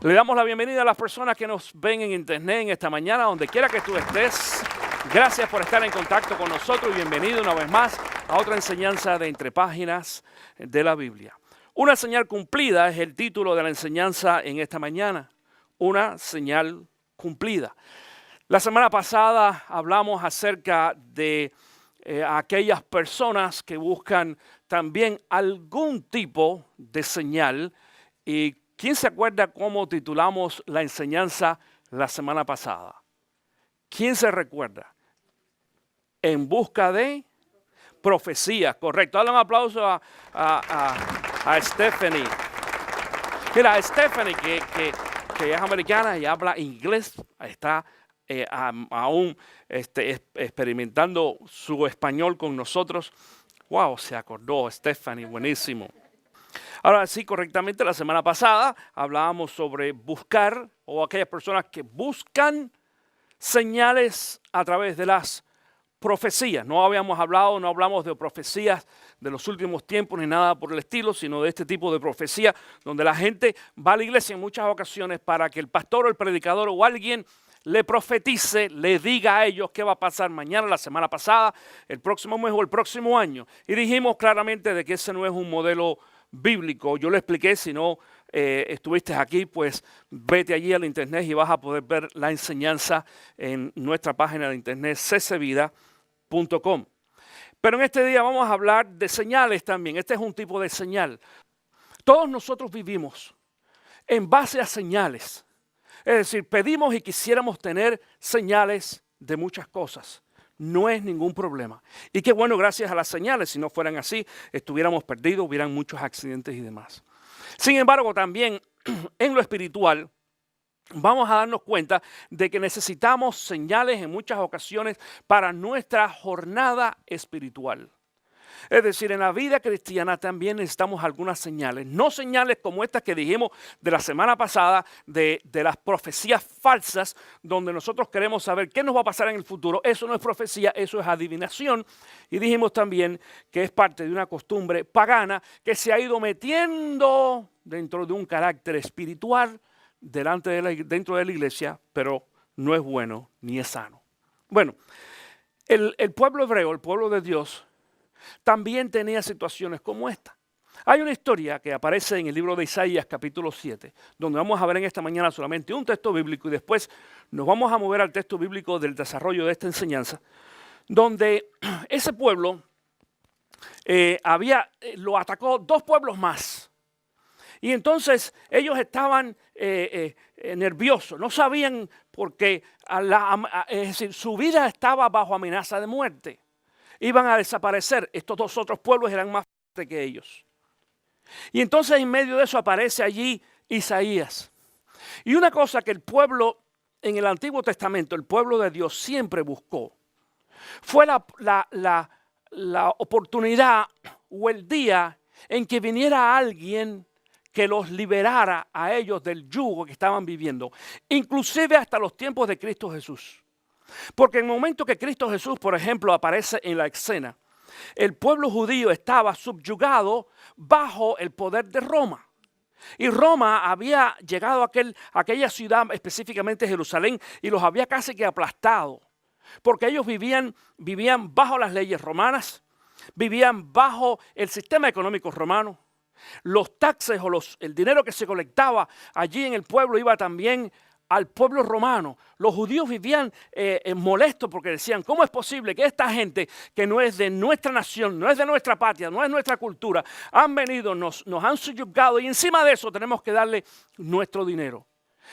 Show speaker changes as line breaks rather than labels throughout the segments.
Le damos la bienvenida a las personas que nos ven en internet en esta mañana, donde quiera que tú estés. Gracias por estar en contacto con nosotros y bienvenido una vez más a otra enseñanza de Entre Páginas de la Biblia. Una señal cumplida es el título de la enseñanza en esta mañana. Una señal cumplida. La semana pasada hablamos acerca de aquellas personas que buscan también algún tipo de señal. ¿Y quién se acuerda cómo titulamos la enseñanza la semana pasada? ¿Quién se recuerda? En busca de profecía, correcto. Dale un aplauso a Stephanie. Mira, Stephanie, que es americana y habla inglés, está aún experimentando su español con nosotros. Wow, se acordó Stephanie, buenísimo. Ahora sí, correctamente, la semana pasada hablábamos sobre buscar o aquellas personas que buscan señales a través de las profecías. No hablamos de profecías de los últimos tiempos ni nada por el estilo, sino de este tipo de profecía donde la gente va a la iglesia en muchas ocasiones para que el pastor o el predicador o alguien le profetice, le diga a ellos qué va a pasar mañana, la semana pasada, el próximo mes o el próximo año. Y dijimos claramente de que ese no es un modelo bíblico. Yo le expliqué, si no estuviste aquí, pues vete allí al internet y vas a poder ver la enseñanza en nuestra página de internet ccvida.com. Pero en este día vamos a hablar de señales también. Este es un tipo de señal. Todos nosotros vivimos en base a señales. Es decir, pedimos y quisiéramos tener señales de muchas cosas. No es ningún problema. Y qué bueno, gracias a las señales. Si no fueran así, estuviéramos perdidos, hubieran muchos accidentes y demás. Sin embargo, también en lo espiritual, vamos a darnos cuenta de que necesitamos señales en muchas ocasiones para nuestra jornada espiritual. Es decir, en la vida cristiana también necesitamos algunas señales. No señales como estas que dijimos de la semana pasada, de las profecías falsas, donde nosotros queremos saber qué nos va a pasar en el futuro. Eso no es profecía, eso es adivinación. Y dijimos también que es parte de una costumbre pagana que se ha ido metiendo dentro de un carácter espiritual dentro de la iglesia, pero no es bueno ni es sano. Bueno, el pueblo hebreo, el pueblo de Dios, también tenía situaciones como esta. Hay una historia que aparece en el libro de Isaías capítulo 7, donde vamos a ver en esta mañana solamente un texto bíblico y después nos vamos a mover al texto bíblico del desarrollo de esta enseñanza, donde ese pueblo lo atacó dos pueblos más. Y entonces ellos estaban nerviosos, no sabían porque es decir, su vida estaba bajo amenaza de muerte. Iban a desaparecer. Estos dos otros pueblos eran más fuertes que ellos. Y entonces en medio de eso aparece allí Isaías. Y una cosa que el pueblo en el Antiguo Testamento, el pueblo de Dios siempre buscó, fue la oportunidad o el día en que viniera alguien que los liberara a ellos del yugo que estaban viviendo, inclusive hasta los tiempos de Cristo Jesús. Porque en el momento que Cristo Jesús, por ejemplo, aparece en la escena, el pueblo judío estaba subyugado bajo el poder de Roma. Y Roma había llegado a aquella ciudad, específicamente Jerusalén, y los había casi que aplastado. Porque ellos vivían bajo las leyes romanas, vivían bajo el sistema económico romano. Los taxes o el dinero que se colectaba allí en el pueblo iba también al pueblo romano. Los judíos vivían molestos porque decían, ¿cómo es posible que esta gente que no es de nuestra nación, no es de nuestra patria, no es nuestra cultura, han venido, nos han subyugado y encima de eso tenemos que darle nuestro dinero?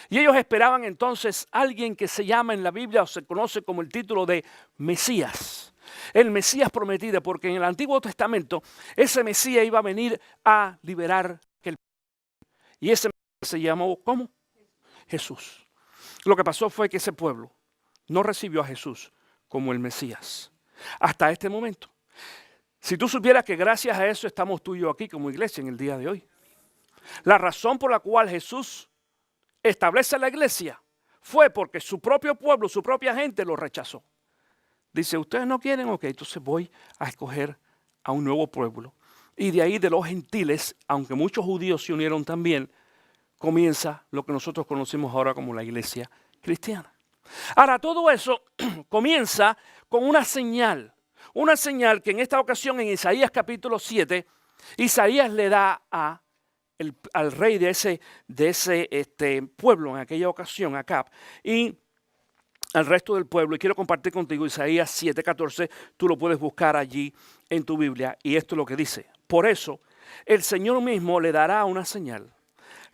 Y ellos esperaban entonces a alguien que se llama en la Biblia o se conoce como el título de Mesías. El Mesías prometido, porque en el Antiguo Testamento ese Mesías iba a venir a liberar el pueblo. Y ese Mesías se llamó, ¿cómo? Jesús. Lo que pasó fue que ese pueblo no recibió a Jesús como el Mesías hasta este momento. Si tú supieras que gracias a eso estamos tú y yo aquí como iglesia en el día de hoy. La razón por la cual Jesús establece la iglesia fue porque su propio pueblo, su propia gente lo rechazó. Dice, ustedes no quieren, ok, entonces voy a escoger a un nuevo pueblo. Y de ahí de los gentiles, aunque muchos judíos se unieron también, comienza lo que nosotros conocemos ahora como la iglesia cristiana. Ahora, todo eso comienza con una señal que en esta ocasión en Isaías capítulo 7, Isaías le da al rey de ese pueblo en aquella ocasión, Acab, y al resto del pueblo. Y quiero compartir contigo Isaías 7:14, tú lo puedes buscar allí en tu Biblia, y esto es lo que dice: por eso el Señor mismo le dará una señal.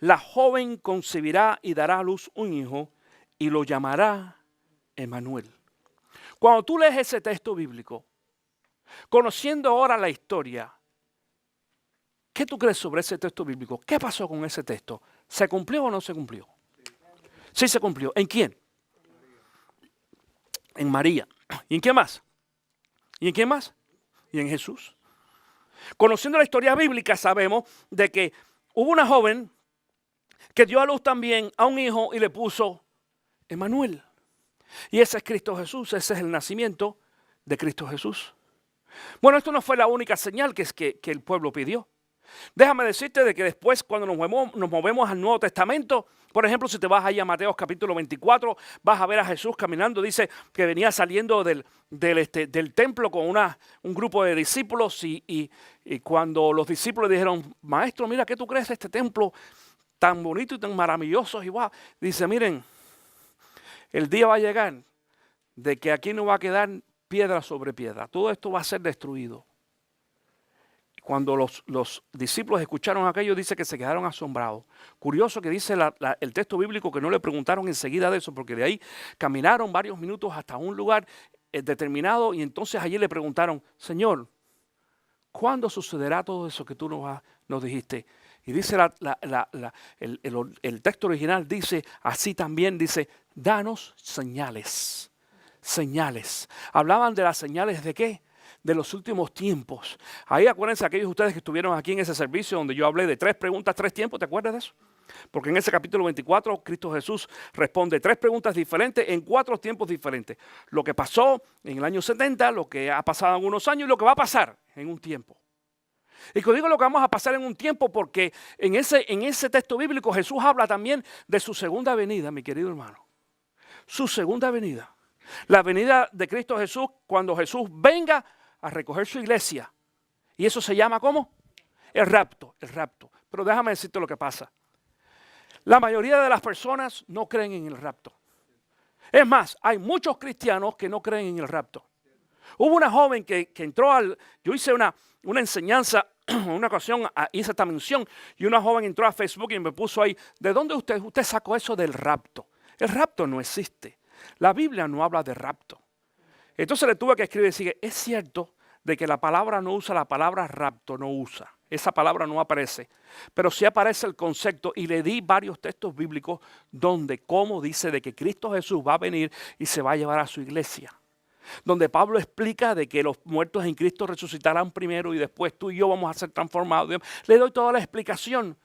La joven concebirá y dará a luz un hijo y lo llamará Emmanuel. Cuando tú lees ese texto bíblico, conociendo ahora la historia, ¿qué tú crees sobre ese texto bíblico? ¿Qué pasó con ese texto? ¿Se cumplió o no se cumplió? Sí se cumplió. ¿En quién? En María. ¿Y en qué más? ¿Y en quién más? Y en Jesús. Conociendo la historia bíblica sabemos de que hubo una joven que dio a luz también a un hijo y le puso Emmanuel. Y ese es Cristo Jesús, ese es el nacimiento de Cristo Jesús. Bueno, esto no fue la única señal que el pueblo pidió. Déjame decirte de que después cuando nos movemos al Nuevo Testamento, por ejemplo, si te vas ahí a Mateo capítulo 24, vas a ver a Jesús caminando. Dice que venía saliendo del templo con un grupo de discípulos y cuando los discípulos dijeron, maestro, mira, ¿qué tú crees de este templo tan bonito y tan maravilloso? Y wow, dice, miren, el día va a llegar de que aquí no va a quedar piedra sobre piedra. Todo esto va a ser destruido. Cuando los discípulos escucharon aquello, dice que se quedaron asombrados. Curioso que dice el texto bíblico que no le preguntaron enseguida de eso, porque de ahí caminaron varios minutos hasta un lugar determinado y entonces allí le preguntaron, Señor, ¿cuándo sucederá todo eso que tú nos dijiste? Y dice el texto original, dice así también, dice, danos señales, señales. Hablaban de las señales de ¿qué? De los últimos tiempos. Ahí acuérdense aquellos de ustedes que estuvieron aquí en ese servicio donde yo hablé de 3 preguntas, 3 tiempos, ¿te acuerdas de eso? Porque en ese capítulo 24 Cristo Jesús responde 3 preguntas diferentes en 4 tiempos diferentes. Lo que pasó en el año 70, lo que ha pasado en unos años y lo que va a pasar en un tiempo. Y que digo lo que vamos a pasar en un tiempo porque en ese texto bíblico Jesús habla también de su segunda venida, mi querido hermano. Su segunda venida. La venida de Cristo Jesús cuando Jesús venga a recoger su iglesia. Y eso se llama ¿cómo? El rapto, el rapto. Pero déjame decirte lo que pasa. La mayoría de las personas no creen en el rapto. Es más, hay muchos cristianos que no creen en el rapto. Hubo una joven que entró yo hice una enseñanza, en una ocasión hice esta mención, y una joven entró a Facebook y me puso ahí, ¿de dónde usted sacó eso del rapto? El rapto no existe. La Biblia no habla de rapto. Entonces le tuve que escribir y decir, es cierto de que la palabra no usa, la palabra rapto no usa. Esa palabra no aparece. Pero sí aparece el concepto y le di varios textos bíblicos cómo dice de que Cristo Jesús va a venir y se va a llevar a su iglesia. Donde Pablo explica de que los muertos en Cristo resucitarán primero y después tú y yo vamos a ser transformados. Le doy toda la explicación.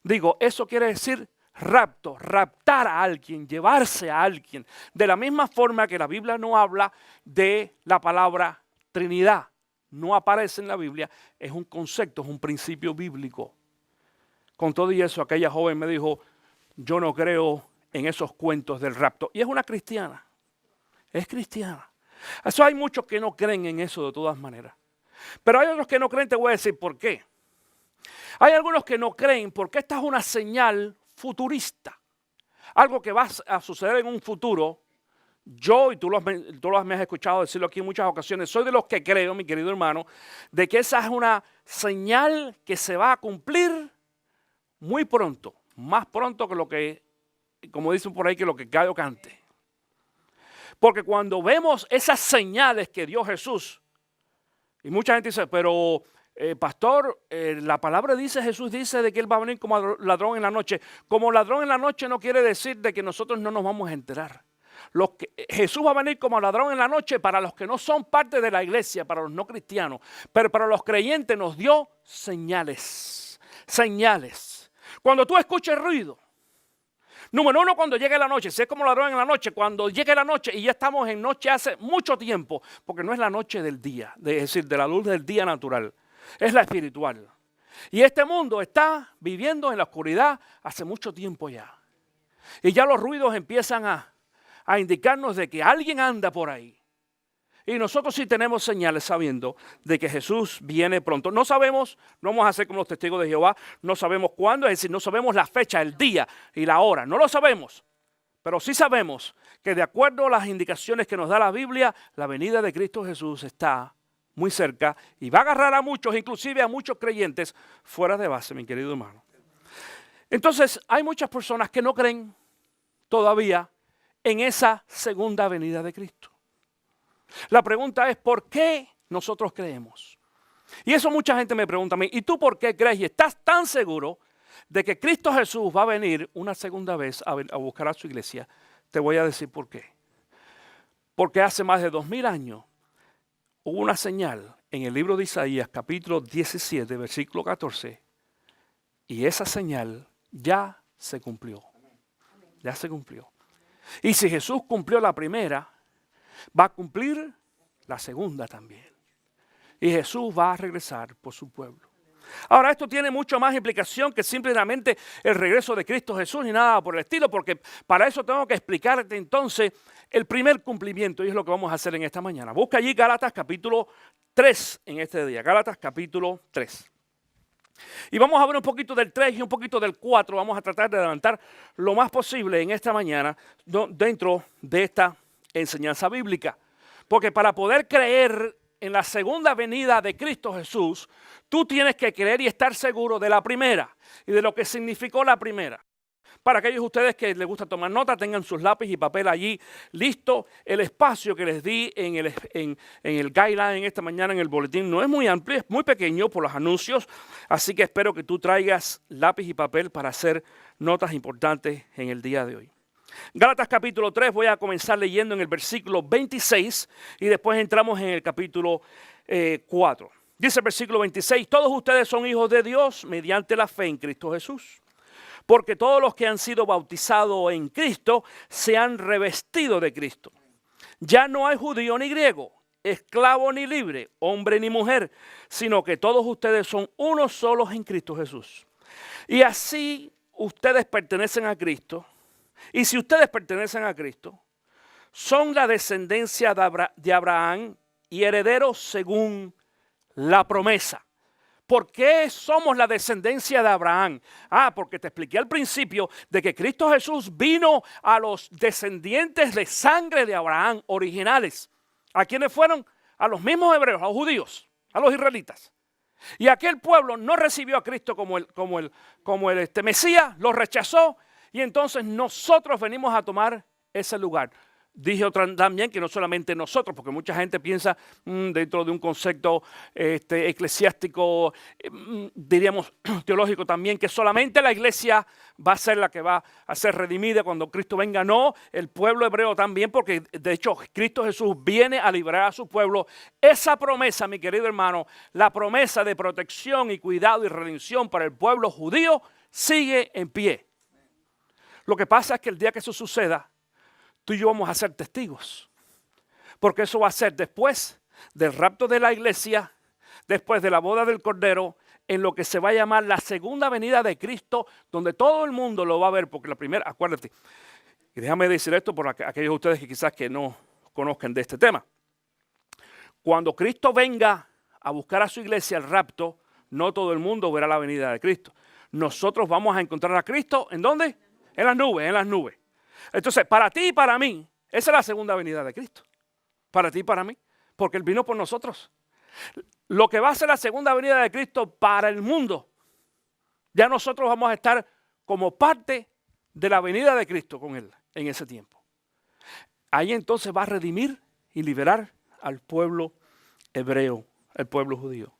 Digo, eso quiere decir rapto, raptar a alguien, llevarse a alguien. De la misma forma que la Biblia no habla de la palabra Trinidad. No aparece en la Biblia, es un concepto, es un principio bíblico. Con todo y eso, aquella joven me dijo, yo no creo en esos cuentos del rapto. Y es una cristiana, es cristiana. Eso hay muchos que no creen en eso de todas maneras. Pero hay otros que no creen, te voy a decir por qué. Hay algunos que no creen porque esta es una señal futurista. Algo que va a suceder en un futuro. Yo, y tú me has escuchado decirlo aquí en muchas ocasiones, soy de los que creo, mi querido hermano, de que esa es una señal que se va a cumplir muy pronto. Más pronto que lo que, como dicen por ahí, que lo que Gallo cante. Porque cuando vemos esas señales que dio Jesús, y mucha gente dice, pero pastor, la palabra dice, Jesús dice de que Él va a venir como ladrón en la noche. Como ladrón en la noche no quiere decir de que nosotros no nos vamos a enterar. Jesús va a venir como ladrón en la noche para los que no son parte de la iglesia, para los no cristianos. Pero para los creyentes nos dio señales. Señales. Cuando tú escuches ruido, número 1, cuando llegue la noche, si es como ladrón en la noche, cuando llegue la noche y ya estamos en noche hace mucho tiempo, porque no es la noche del día, es decir, de la luz del día natural, es la espiritual. Y este mundo está viviendo en la oscuridad hace mucho tiempo ya. Y ya los ruidos empiezan a indicarnos de que alguien anda por ahí. Y nosotros sí tenemos señales sabiendo de que Jesús viene pronto. No sabemos, no vamos a ser como los testigos de Jehová, no sabemos cuándo, es decir, no sabemos la fecha, el día y la hora, no lo sabemos. Pero sí sabemos que de acuerdo a las indicaciones que nos da la Biblia, la venida de Cristo Jesús está muy cerca y va a agarrar a muchos, inclusive a muchos creyentes, fuera de base, mi querido hermano. Entonces, hay muchas personas que no creen todavía en esa segunda venida de Cristo. La pregunta es, ¿por qué nosotros creemos? Y eso mucha gente me pregunta a mí, ¿y tú por qué crees y estás tan seguro de que Cristo Jesús va a venir una segunda vez a buscar a su iglesia? Te voy a decir por qué. Porque hace más de 2000 años hubo una señal en el libro de Isaías, capítulo 17, versículo 14, y esa señal ya se cumplió. Ya se cumplió. Y si Jesús cumplió la primera, va a cumplir la segunda también. Y Jesús va a regresar por su pueblo. Ahora, esto tiene mucho más implicación que simplemente el regreso de Cristo Jesús ni nada por el estilo, porque para eso tengo que explicarte entonces el primer cumplimiento, y es lo que vamos a hacer en esta mañana. Busca allí Gálatas capítulo 3 en este día. Gálatas capítulo 3. Y vamos a ver un poquito del 3 y un poquito del 4. Vamos a tratar de adelantar lo más posible en esta mañana dentro de esta enseñanza bíblica. Porque para poder creer en la segunda venida de Cristo Jesús, tú tienes que creer y estar seguro de la primera y de lo que significó la primera. Para aquellos de ustedes que les gusta tomar nota, tengan sus lápiz y papel allí listo. El espacio que les di en el guideline esta mañana en el boletín no es muy amplio, es muy pequeño por los anuncios. Así que espero que tú traigas lápiz y papel para hacer notas importantes en el día de hoy. Gálatas capítulo 3, voy a comenzar leyendo en el versículo 26 y después entramos en el capítulo 4. Dice el versículo 26, todos ustedes son hijos de Dios mediante la fe en Cristo Jesús. Porque todos los que han sido bautizados en Cristo se han revestido de Cristo. Ya no hay judío ni griego, esclavo ni libre, hombre ni mujer, sino que todos ustedes son unos solos en Cristo Jesús. Y así ustedes pertenecen a Cristo. Y si ustedes pertenecen a Cristo, son la descendencia de Abraham y herederos según la promesa. ¿Por qué somos la descendencia de Abraham? Porque te expliqué al principio de que Cristo Jesús vino a los descendientes de sangre de Abraham originales. ¿A quiénes fueron? A los mismos hebreos, a los judíos, a los israelitas. Y aquel pueblo no recibió a Cristo como el Mesías, lo rechazó. Y entonces nosotros venimos a tomar ese lugar. Dije también que no solamente nosotros, porque mucha gente piensa dentro de un concepto eclesiástico, diríamos teológico también, que solamente la iglesia va a ser la que va a ser redimida cuando Cristo venga. No, el pueblo hebreo también, porque de hecho Cristo Jesús viene a liberar a su pueblo. Esa promesa, mi querido hermano, la promesa de protección y cuidado y redención para el pueblo judío sigue en pie. Lo que pasa es que el día que eso suceda, tú y yo vamos a ser testigos, porque eso va a ser después del rapto de la iglesia, después de la boda del Cordero, en lo que se va a llamar la segunda venida de Cristo, donde todo el mundo lo va a ver, porque la primera, acuérdate, y déjame decir esto por aquellos de ustedes que quizás que no conozcan de este tema. Cuando Cristo venga a buscar a su iglesia, el rapto, no todo el mundo verá la venida de Cristo. Nosotros vamos a encontrar a Cristo, ¿en dónde? En las nubes, en las nubes. Entonces, para ti y para mí, esa es la segunda venida de Cristo. Para ti y para mí, porque Él vino por nosotros. Lo que va a ser la segunda venida de Cristo para el mundo, ya nosotros vamos a estar como parte de la venida de Cristo con Él en ese tiempo. Ahí entonces va a redimir y liberar al pueblo hebreo, al pueblo judío.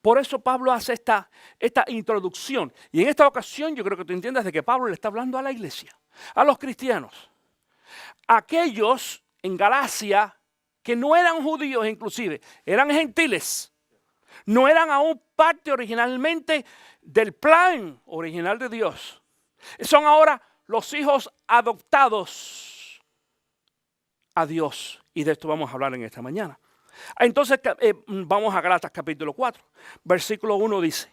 Por eso Pablo hace esta introducción. Y en esta ocasión yo creo que tú entiendas de que Pablo le está hablando a la iglesia, a los cristianos. Aquellos en Galacia que no eran judíos inclusive, eran gentiles. No eran aún parte originalmente del plan original de Dios. Son ahora los hijos adoptados a Dios. Y de esto vamos a hablar en esta mañana. Entonces vamos a Gálatas capítulo 4, versículo 1 dice: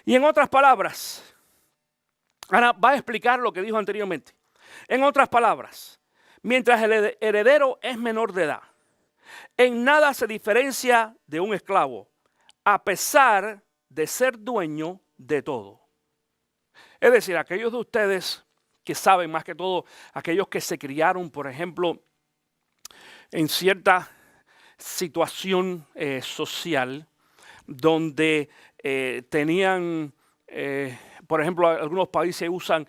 Y en otras palabras, Ana va a explicar lo que dijo anteriormente. En otras palabras, mientras el heredero es menor de edad, en nada se diferencia de un esclavo, a pesar de ser dueño de todo. Es decir, aquellos de ustedes que saben, más que todo, aquellos que se criaron, por ejemplo, en cierta situación social, donde tenían, por ejemplo, algunos países usan,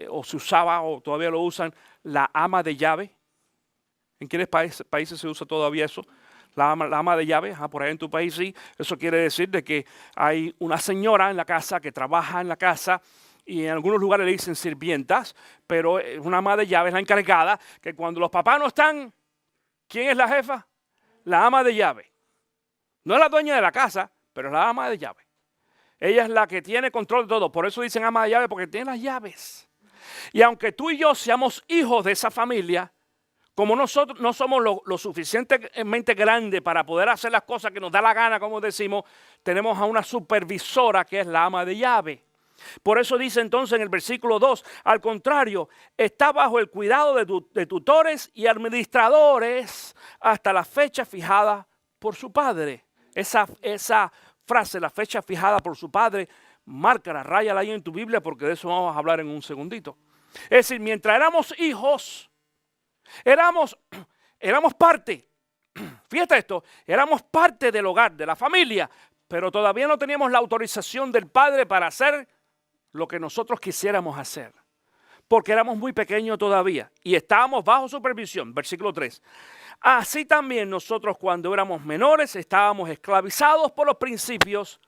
o se usaba, o todavía lo usan, la ama de llave. ¿En qué países se usa todavía eso? La ama de llave, por ahí en tu país sí. Eso quiere decir de que hay una señora en la casa que trabaja en la casa, y en algunos lugares le dicen sirvientas, pero una ama de llave es la encargada, que cuando los papás no están, ¿quién es la jefa? La ama de llave. No es la dueña de la casa, pero es la ama de llave. Ella es la que tiene control de todo. Por eso dicen ama de llave, porque tiene las llaves. Y aunque tú y yo seamos hijos de esa familia, como nosotros no somos lo suficientemente grandes para poder hacer las cosas que nos da la gana, como decimos, tenemos a una supervisora que es la ama de llave. Por eso dice entonces en el versículo 2, al contrario, está bajo el cuidado de tutores y administradores hasta la fecha fijada por su padre. Esa frase, la fecha fijada por su padre, márcala, ráyala ahí en tu Biblia, porque de eso vamos a hablar en un segundito. Es decir, mientras éramos hijos, éramos parte, fíjate esto, éramos parte del hogar, de la familia, pero todavía no teníamos la autorización del padre para hacer lo que nosotros quisiéramos hacer, porque éramos muy pequeños todavía y estábamos bajo supervisión. Versículo 3. Así también nosotros, cuando éramos menores, estábamos esclavizados por los principios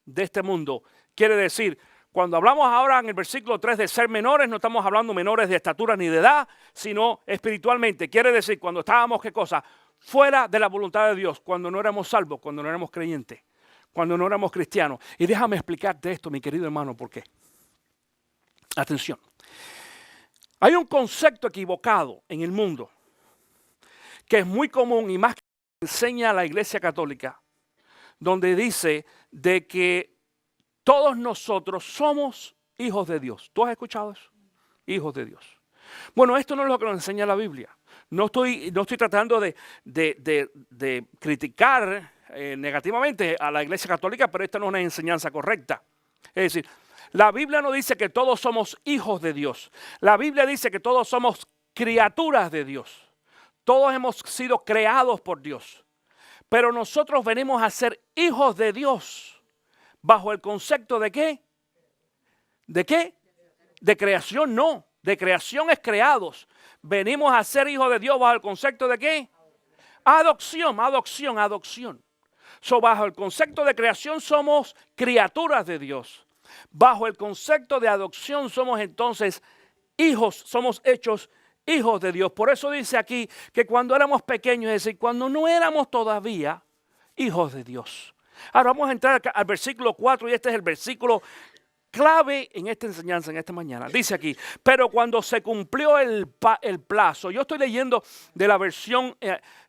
de este mundo. Quiere decir, cuando hablamos ahora en el versículo 3 de ser menores, no estamos hablando menores de estatura ni de edad, sino espiritualmente. Quiere decir, cuando estábamos, ¿qué cosa? Fuera de la voluntad de Dios, cuando no éramos salvos, cuando no éramos creyentes, cuando no éramos cristianos. Y déjame explicarte esto, mi querido hermano, ¿por qué? Atención. Hay un concepto equivocado en el mundo que es muy común y más que enseña la Iglesia Católica, donde dice de que todos nosotros somos hijos de Dios. ¿Tú has escuchado eso? Hijos de Dios. Bueno, esto no es lo que nos enseña la Biblia. No estoy tratando de criticar negativamente a la Iglesia Católica, pero esta no es una enseñanza correcta. Es decir, la Biblia no dice que todos somos hijos de Dios. La Biblia dice que todos somos criaturas de Dios. Todos hemos sido creados por Dios. Pero nosotros venimos a ser hijos de Dios. ¿Bajo el concepto de qué? ¿De qué? De creación no. De creación es creados. Venimos a ser hijos de Dios bajo el concepto de qué? Adopción, adopción, adopción. Bajo el concepto de creación somos criaturas de Dios. Bajo el concepto de adopción somos entonces hijos, somos hechos hijos de Dios. Por eso dice aquí que cuando éramos pequeños, es decir, cuando no éramos todavía hijos de Dios. Ahora vamos a entrar al versículo 4 y este es el versículo clave en esta enseñanza, en esta mañana. Dice aquí, pero cuando se cumplió el plazo, yo estoy leyendo de la versión,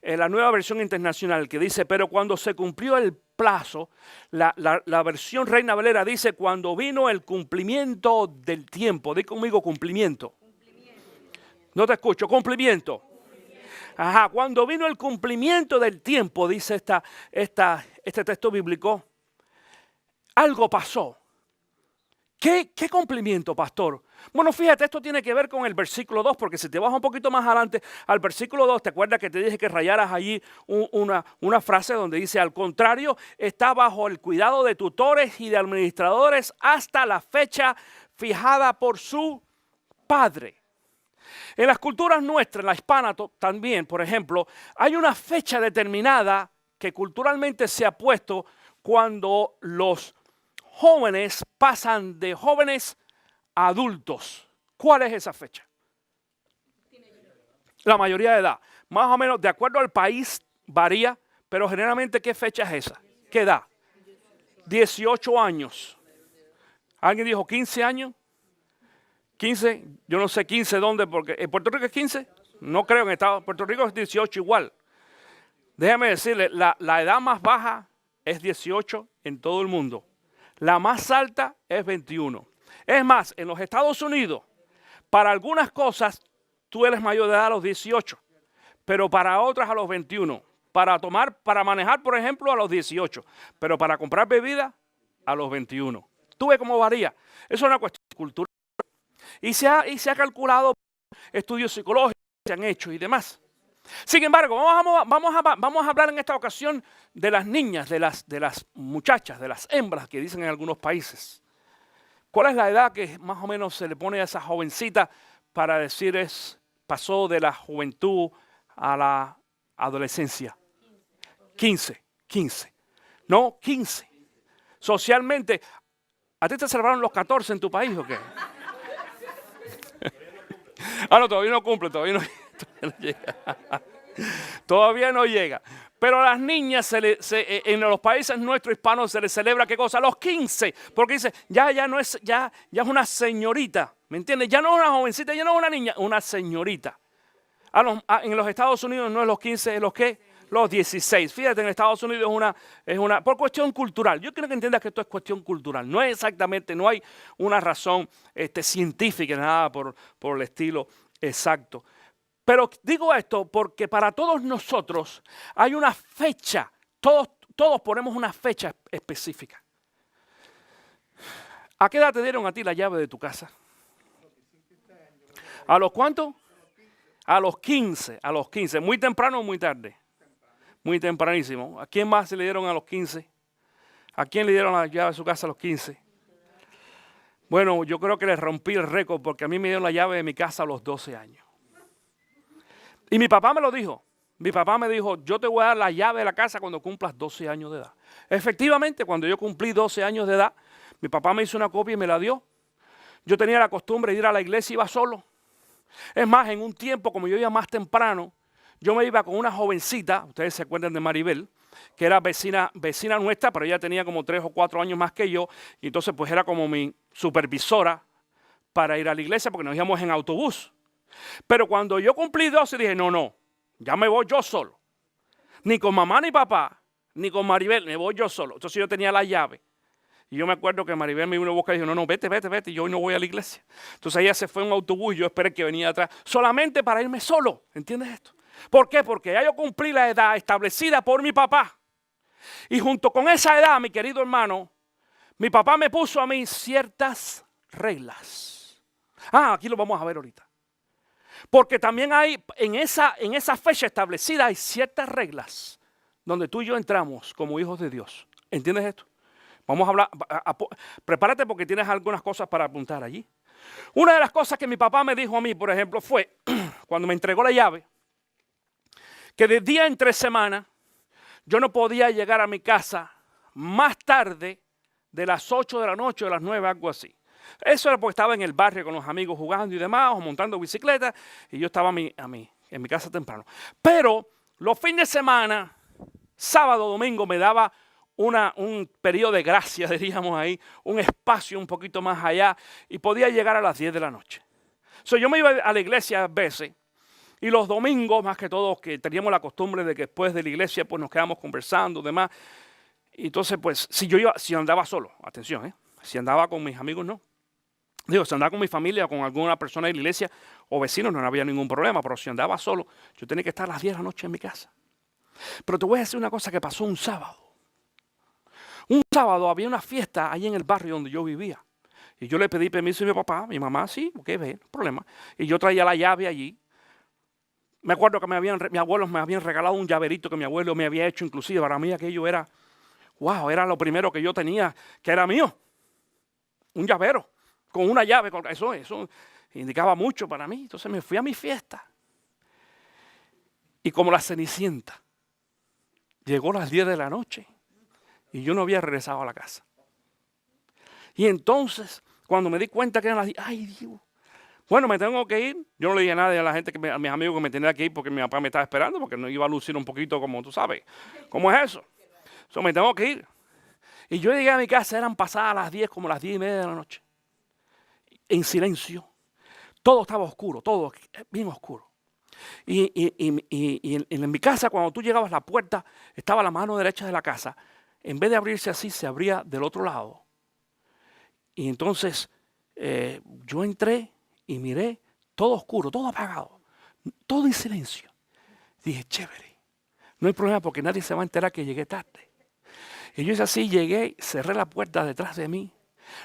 la nueva versión internacional que dice, pero cuando se cumplió el plazo, la versión Reina Valera dice, cuando vino el cumplimiento del tiempo. Di conmigo cumplimiento. No te escucho, cumplimiento. Ajá, cuando vino el cumplimiento del tiempo, dice este texto bíblico, algo pasó. ¿Qué cumplimiento, pastor? Bueno, fíjate, esto tiene que ver con el versículo 2, porque si te vas un poquito más adelante al versículo 2, ¿te acuerdas que te dije que rayaras allí una frase donde dice, al contrario, está bajo el cuidado de tutores y de administradores hasta la fecha fijada por su padre? En las culturas nuestras, en la hispana también, por ejemplo, hay una fecha determinada que culturalmente se ha puesto cuando los jóvenes pasan de jóvenes a adultos. ¿Cuál es esa fecha? La mayoría de edad. Más o menos, de acuerdo al país, varía, pero generalmente, ¿qué fecha es esa? ¿Qué edad? 18 años. ¿Alguien dijo 15 años? 15, yo no sé 15 dónde, porque en Puerto Rico es 15. No creo, en Puerto Rico es 18 igual. Déjame decirle, la edad más baja es 18 en todo el mundo. La más alta es 21. Es más, en los Estados Unidos, para algunas cosas, tú eres mayor de edad a los 18, pero para otras a los 21. Para manejar, por ejemplo, a los 18, pero para comprar bebida, a los 21. ¿Tú ves cómo varía? Eso es una cuestión cultural. Y se ha calculado, estudios psicológicos se han hecho y demás. Sin embargo, vamos a hablar en esta ocasión de las niñas, de las muchachas, de las hembras que dicen en algunos países. ¿Cuál es la edad que más o menos se le pone a esa jovencita para decir pasó de la juventud a la adolescencia? 15. No, 15. Socialmente, ¿a ti te celebraron los 14 en tu país o qué? No, todavía no cumple, todavía no llega. Todavía no llega. Pero a las niñas en los países nuestros hispanos se les celebra ¿qué cosa? Los 15. Porque dice, ya es una señorita. ¿Me entiendes? Ya no es una jovencita, ya no es una niña, una señorita. En los Estados Unidos no es los 15, es los ¿qué? Los 16. Fíjate, en Estados Unidos es una por cuestión cultural. Yo quiero que entiendas que esto es cuestión cultural. No es exactamente, no hay una razón científica, nada por el estilo exacto. Pero digo esto porque para todos nosotros hay una fecha. Todos ponemos una fecha específica. ¿A qué edad te dieron a ti la llave de tu casa? ¿A los cuántos? A los 15. A los 15. ¿Muy temprano o muy tarde? Muy tempranísimo. ¿A quién más se le dieron a los 15? ¿A quién le dieron la llave de su casa a los 15? Bueno, yo creo que le rompí el récord porque a mí me dieron la llave de mi casa a los 12 años. Y mi papá me lo dijo. Mi papá me dijo, yo te voy a dar la llave de la casa cuando cumplas 12 años de edad. Efectivamente, cuando yo cumplí 12 años de edad, mi papá me hizo una copia y me la dio. Yo tenía la costumbre de ir a la iglesia y iba solo. Es más, en un tiempo, como yo iba más temprano, yo me iba con una jovencita, ustedes se acuerdan de Maribel, que era vecina nuestra, pero ella tenía como 3 o 4 años más que yo, y entonces pues era como mi supervisora para ir a la iglesia porque nos íbamos en autobús. Pero cuando yo cumplí 12 dije, no, ya me voy yo solo. Ni con mamá ni papá, ni con Maribel, me voy yo solo. Entonces yo tenía la llave. Y yo me acuerdo que Maribel me dio una boca y dijo, no, vete, y yo hoy no voy a la iglesia. Entonces ella se fue en un autobús y yo esperé que venía atrás, solamente para irme solo. ¿Entiendes esto? ¿Por qué? Porque ya yo cumplí la edad establecida por mi papá. Y junto con esa edad, mi querido hermano, mi papá me puso a mí ciertas reglas. Aquí lo vamos a ver ahorita. Porque también hay, en esa fecha establecida, hay ciertas reglas donde tú y yo entramos como hijos de Dios. ¿Entiendes esto? Vamos a hablar, prepárate porque tienes algunas cosas para apuntar allí. Una de las cosas que mi papá me dijo a mí, por ejemplo, fue, cuando me entregó la llave, que de día entre semana yo no podía llegar a mi casa más tarde de las 8 de la noche o de las 9, algo así. Eso era porque estaba en el barrio con los amigos jugando y demás, o montando bicicleta, y yo estaba en mi casa temprano. Pero los fines de semana, sábado, domingo, me daba un periodo de gracia, diríamos ahí, un espacio un poquito más allá, y podía llegar a las 10 de la noche. Yo me iba a la iglesia a veces, y los domingos, más que todo, que teníamos la costumbre de que después de la iglesia pues nos quedamos conversando, demás. Y entonces, pues, si andaba solo, atención, si andaba con mis amigos, no. Digo, si andaba con mi familia o con alguna persona de la iglesia o vecinos, no había ningún problema, pero si andaba solo, yo tenía que estar a las 10 de la noche en mi casa. Pero te voy a decir una cosa que pasó un sábado. Un sábado había una fiesta ahí en el barrio donde yo vivía. Y yo le pedí permiso a mi papá, mi mamá, sí, ok, ve, no hay problema. Y yo traía la llave allí. Me acuerdo que mis abuelos me habían regalado un llaverito que mi abuelo me había hecho, inclusive para mí aquello era, wow, era lo primero que yo tenía, que era mío. Un llavero, con una llave, eso indicaba mucho para mí. Entonces me fui a mi fiesta. Y como la Cenicienta, llegó a las 10 de la noche y yo no había regresado a la casa. Y entonces, cuando me di cuenta que eran las 10, ay Dios, bueno, me tengo que ir. Yo no le dije a nadie a la gente, a mis amigos que me tenía que ir porque mi papá me estaba esperando, porque no iba a lucir un poquito como tú sabes. ¿Cómo es eso? Me tengo que ir. Y yo llegué a mi casa, eran pasadas las 10, como las 10 y media de la noche. En silencio. Todo estaba oscuro, todo bien oscuro. Y en mi casa, cuando tú llegabas a la puerta, estaba la mano derecha de la casa. En vez de abrirse así, se abría del otro lado. Y entonces yo entré y miré todo oscuro, todo apagado, todo en silencio. Dije, chévere, no hay problema porque nadie se va a enterar que llegué tarde. Y yo hice así, llegué, cerré la puerta detrás de mí.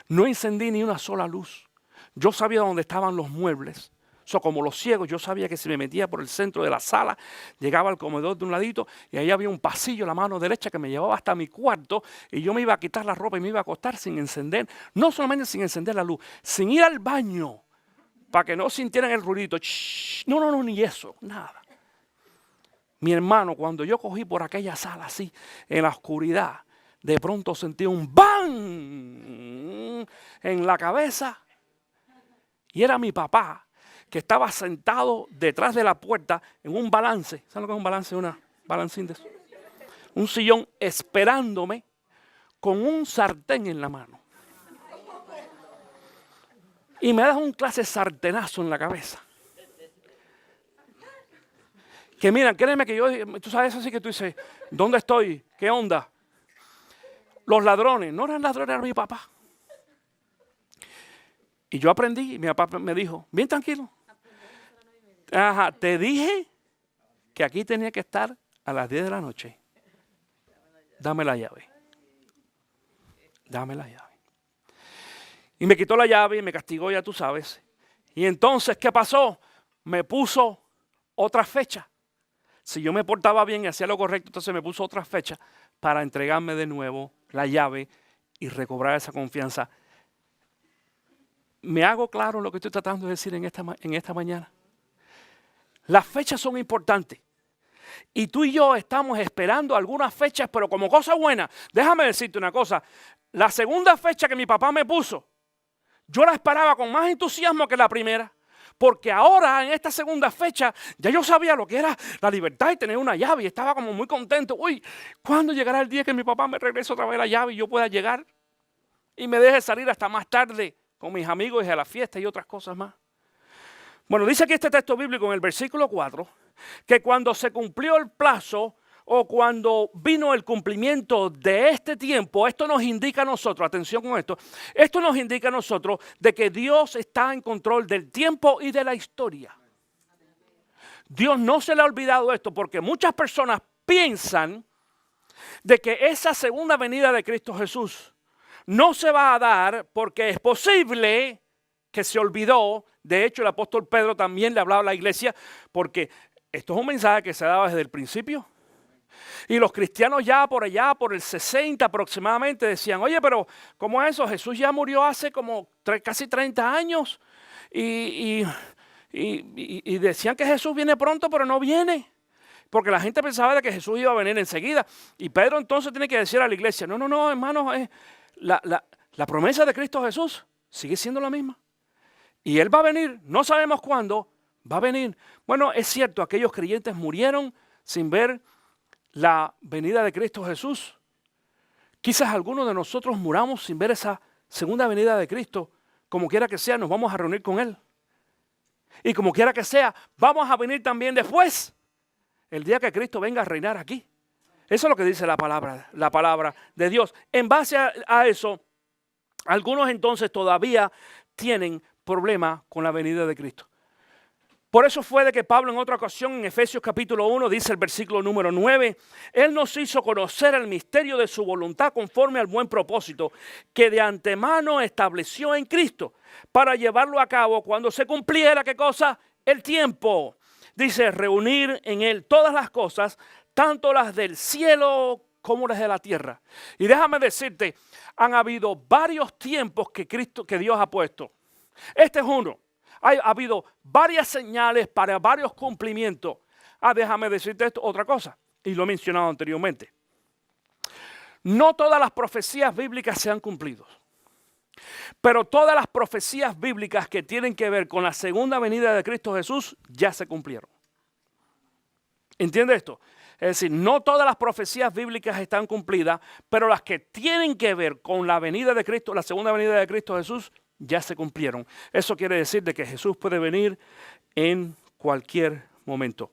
No encendí ni una sola luz. Yo sabía dónde estaban los muebles. Como los ciegos, yo sabía que si me metía por el centro de la sala, llegaba al comedor de un ladito y ahí había un pasillo a la mano derecha que me llevaba hasta mi cuarto y yo me iba a quitar la ropa y me iba a acostar sin encender, no solamente sin encender la luz, sin ir al baño para que no sintieran el ruidito. No, ni eso, nada. Mi hermano, cuando yo cogí por aquella sala así, en la oscuridad, de pronto sentí un ¡bang! En la cabeza y era mi papá, que estaba sentado detrás de la puerta en un balance. ¿Saben lo que es un balance? Una balancín de eso. Un sillón esperándome con un sartén en la mano. Y me da un clase sartenazo en la cabeza. Que mira, créeme que tú sabes así que tú dices, ¿dónde estoy? ¿Qué onda? Los ladrones, no eran ladrones, era mi papá. Y yo aprendí, y mi papá me dijo, bien tranquilo. Ajá, te dije que aquí tenía que estar a las 10 de la noche. Dame la llave. Dame la llave. Y me quitó la llave y me castigó, ya tú sabes. Y entonces, ¿qué pasó? Me puso otra fecha. Si yo me portaba bien y hacía lo correcto, entonces me puso otra fecha para entregarme de nuevo la llave y recobrar esa confianza. ¿Me hago claro lo que estoy tratando de decir en esta mañana? Las fechas son importantes. Y tú y yo estamos esperando algunas fechas, pero como cosa buena. Déjame decirte una cosa. La segunda fecha que mi papá me puso, yo la esperaba con más entusiasmo que la primera. Porque ahora, en esta segunda fecha, ya yo sabía lo que era la libertad y tener una llave. Y estaba como muy contento. Uy, ¿cuándo llegará el día que mi papá me regrese otra vez la llave y yo pueda llegar? Y me deje salir hasta más tarde con mis amigos y a la fiesta y otras cosas más. Bueno, dice aquí este texto bíblico en el versículo 4, que cuando se cumplió el plazo o cuando vino el cumplimiento de este tiempo, esto nos indica a nosotros, atención con esto nos indica a nosotros de que Dios está en control del tiempo y de la historia. Dios no se le ha olvidado esto porque muchas personas piensan de que esa segunda venida de Cristo Jesús no se va a dar porque es posible que se olvidó. De hecho, el apóstol Pedro también le hablaba a la iglesia porque esto es un mensaje que se daba desde el principio. Y los cristianos ya por allá, por el 60 aproximadamente, decían, oye, pero ¿cómo es eso? Jesús ya murió hace como casi 30 años. Y decían que Jesús viene pronto, pero no viene. Porque la gente pensaba de que Jesús iba a venir enseguida. Y Pedro entonces tiene que decir a la iglesia, no, hermanos, la promesa de Cristo Jesús sigue siendo la misma. Y Él va a venir, no sabemos cuándo, va a venir. Bueno, es cierto, aquellos creyentes murieron sin ver la venida de Cristo Jesús. Quizás algunos de nosotros muramos sin ver esa segunda venida de Cristo. Como quiera que sea, nos vamos a reunir con Él. Y como quiera que sea, vamos a venir también después, el día que Cristo venga a reinar aquí. Eso es lo que dice la palabra de Dios. En base a eso, algunos entonces todavía tienen problema con la venida de Cristo. Por eso fue de que Pablo en otra ocasión en Efesios capítulo 1 dice el versículo número 9, Él nos hizo conocer el misterio de su voluntad conforme al buen propósito que de antemano estableció en Cristo para llevarlo a cabo cuando se cumpliera, ¿qué cosa? El tiempo. Dice, reunir en Él todas las cosas, tanto las del cielo como las de la tierra. Y déjame decirte, han habido varios tiempos que Dios ha puesto. Este es uno. Ha habido varias señales para varios cumplimientos. Déjame decirte otra cosa, y lo he mencionado anteriormente. No todas las profecías bíblicas se han cumplido, pero todas las profecías bíblicas que tienen que ver con la segunda venida de Cristo Jesús ya se cumplieron. ¿Entiende esto? Es decir, no todas las profecías bíblicas están cumplidas, pero las que tienen que ver con la venida de Cristo, la segunda venida de Cristo Jesús, ya se cumplieron. Eso quiere decir de que Jesús puede venir en cualquier momento.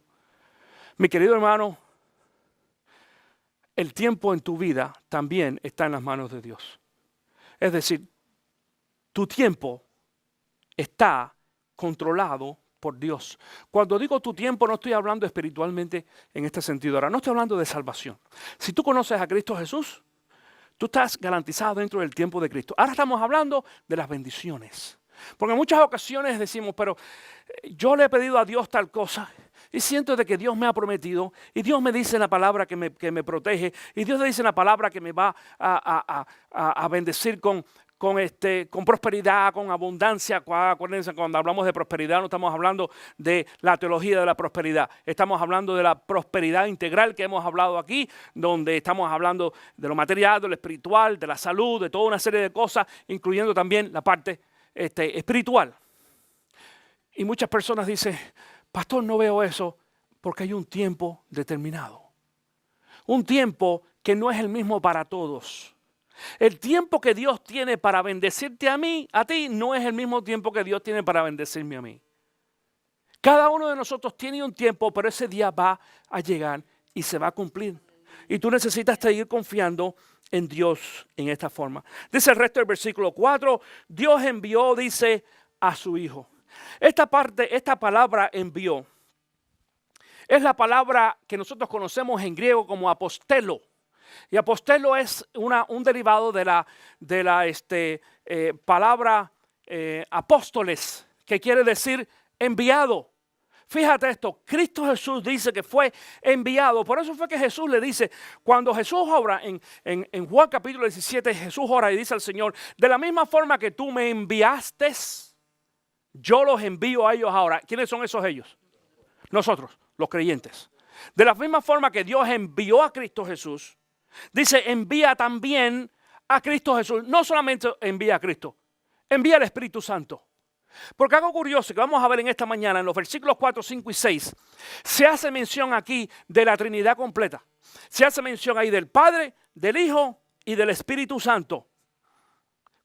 Mi querido hermano, el tiempo en tu vida también está en las manos de Dios. Es decir, tu tiempo está controlado por Dios. Cuando digo tu tiempo, no estoy hablando espiritualmente en este sentido. Ahora, no estoy hablando de salvación. Si tú conoces a Cristo Jesús, tú estás garantizado dentro del tiempo de Cristo. Ahora estamos hablando de las bendiciones. Porque en muchas ocasiones decimos, pero yo le he pedido a Dios tal cosa y siento de que Dios me ha prometido y Dios me dice en la palabra que me protege y Dios me dice en la palabra que me va a bendecir con prosperidad, con abundancia. Acuérdense, cuando hablamos de prosperidad no estamos hablando de la teología de la prosperidad. Estamos hablando de la prosperidad integral que hemos hablado aquí, donde estamos hablando de lo material, de lo espiritual, de la salud, de toda una serie de cosas, incluyendo también la parte espiritual. Y muchas personas dicen, pastor, no veo eso porque hay un tiempo determinado. Un tiempo que no es el mismo para todos. El tiempo que Dios tiene para bendecirte a ti, no es el mismo tiempo que Dios tiene para bendecirme a mí. Cada uno de nosotros tiene un tiempo, pero ese día va a llegar y se va a cumplir. Y tú necesitas seguir confiando en Dios en esta forma. Dice el resto del versículo 4, Dios envió, dice, a su Hijo. Esta palabra envió, es la palabra que nosotros conocemos en griego como apostelo. Y apostelo es un derivado de la palabra apóstoles, que quiere decir enviado. Fíjate esto, Cristo Jesús dice que fue enviado. Por eso fue que Jesús le dice, cuando Jesús ora en Juan capítulo 17, Jesús ora y dice al Señor, de la misma forma que tú me enviaste, yo los envío a ellos ahora. ¿Quiénes son esos ellos? Nosotros, los creyentes. De la misma forma que Dios envió a Cristo Jesús, dice, envía también a Cristo Jesús. No solamente envía a Cristo, envía al Espíritu Santo. Porque algo curioso que vamos a ver en esta mañana, en los versículos 4, 5 y 6, se hace mención aquí de la Trinidad completa. Se hace mención ahí del Padre, del Hijo y del Espíritu Santo.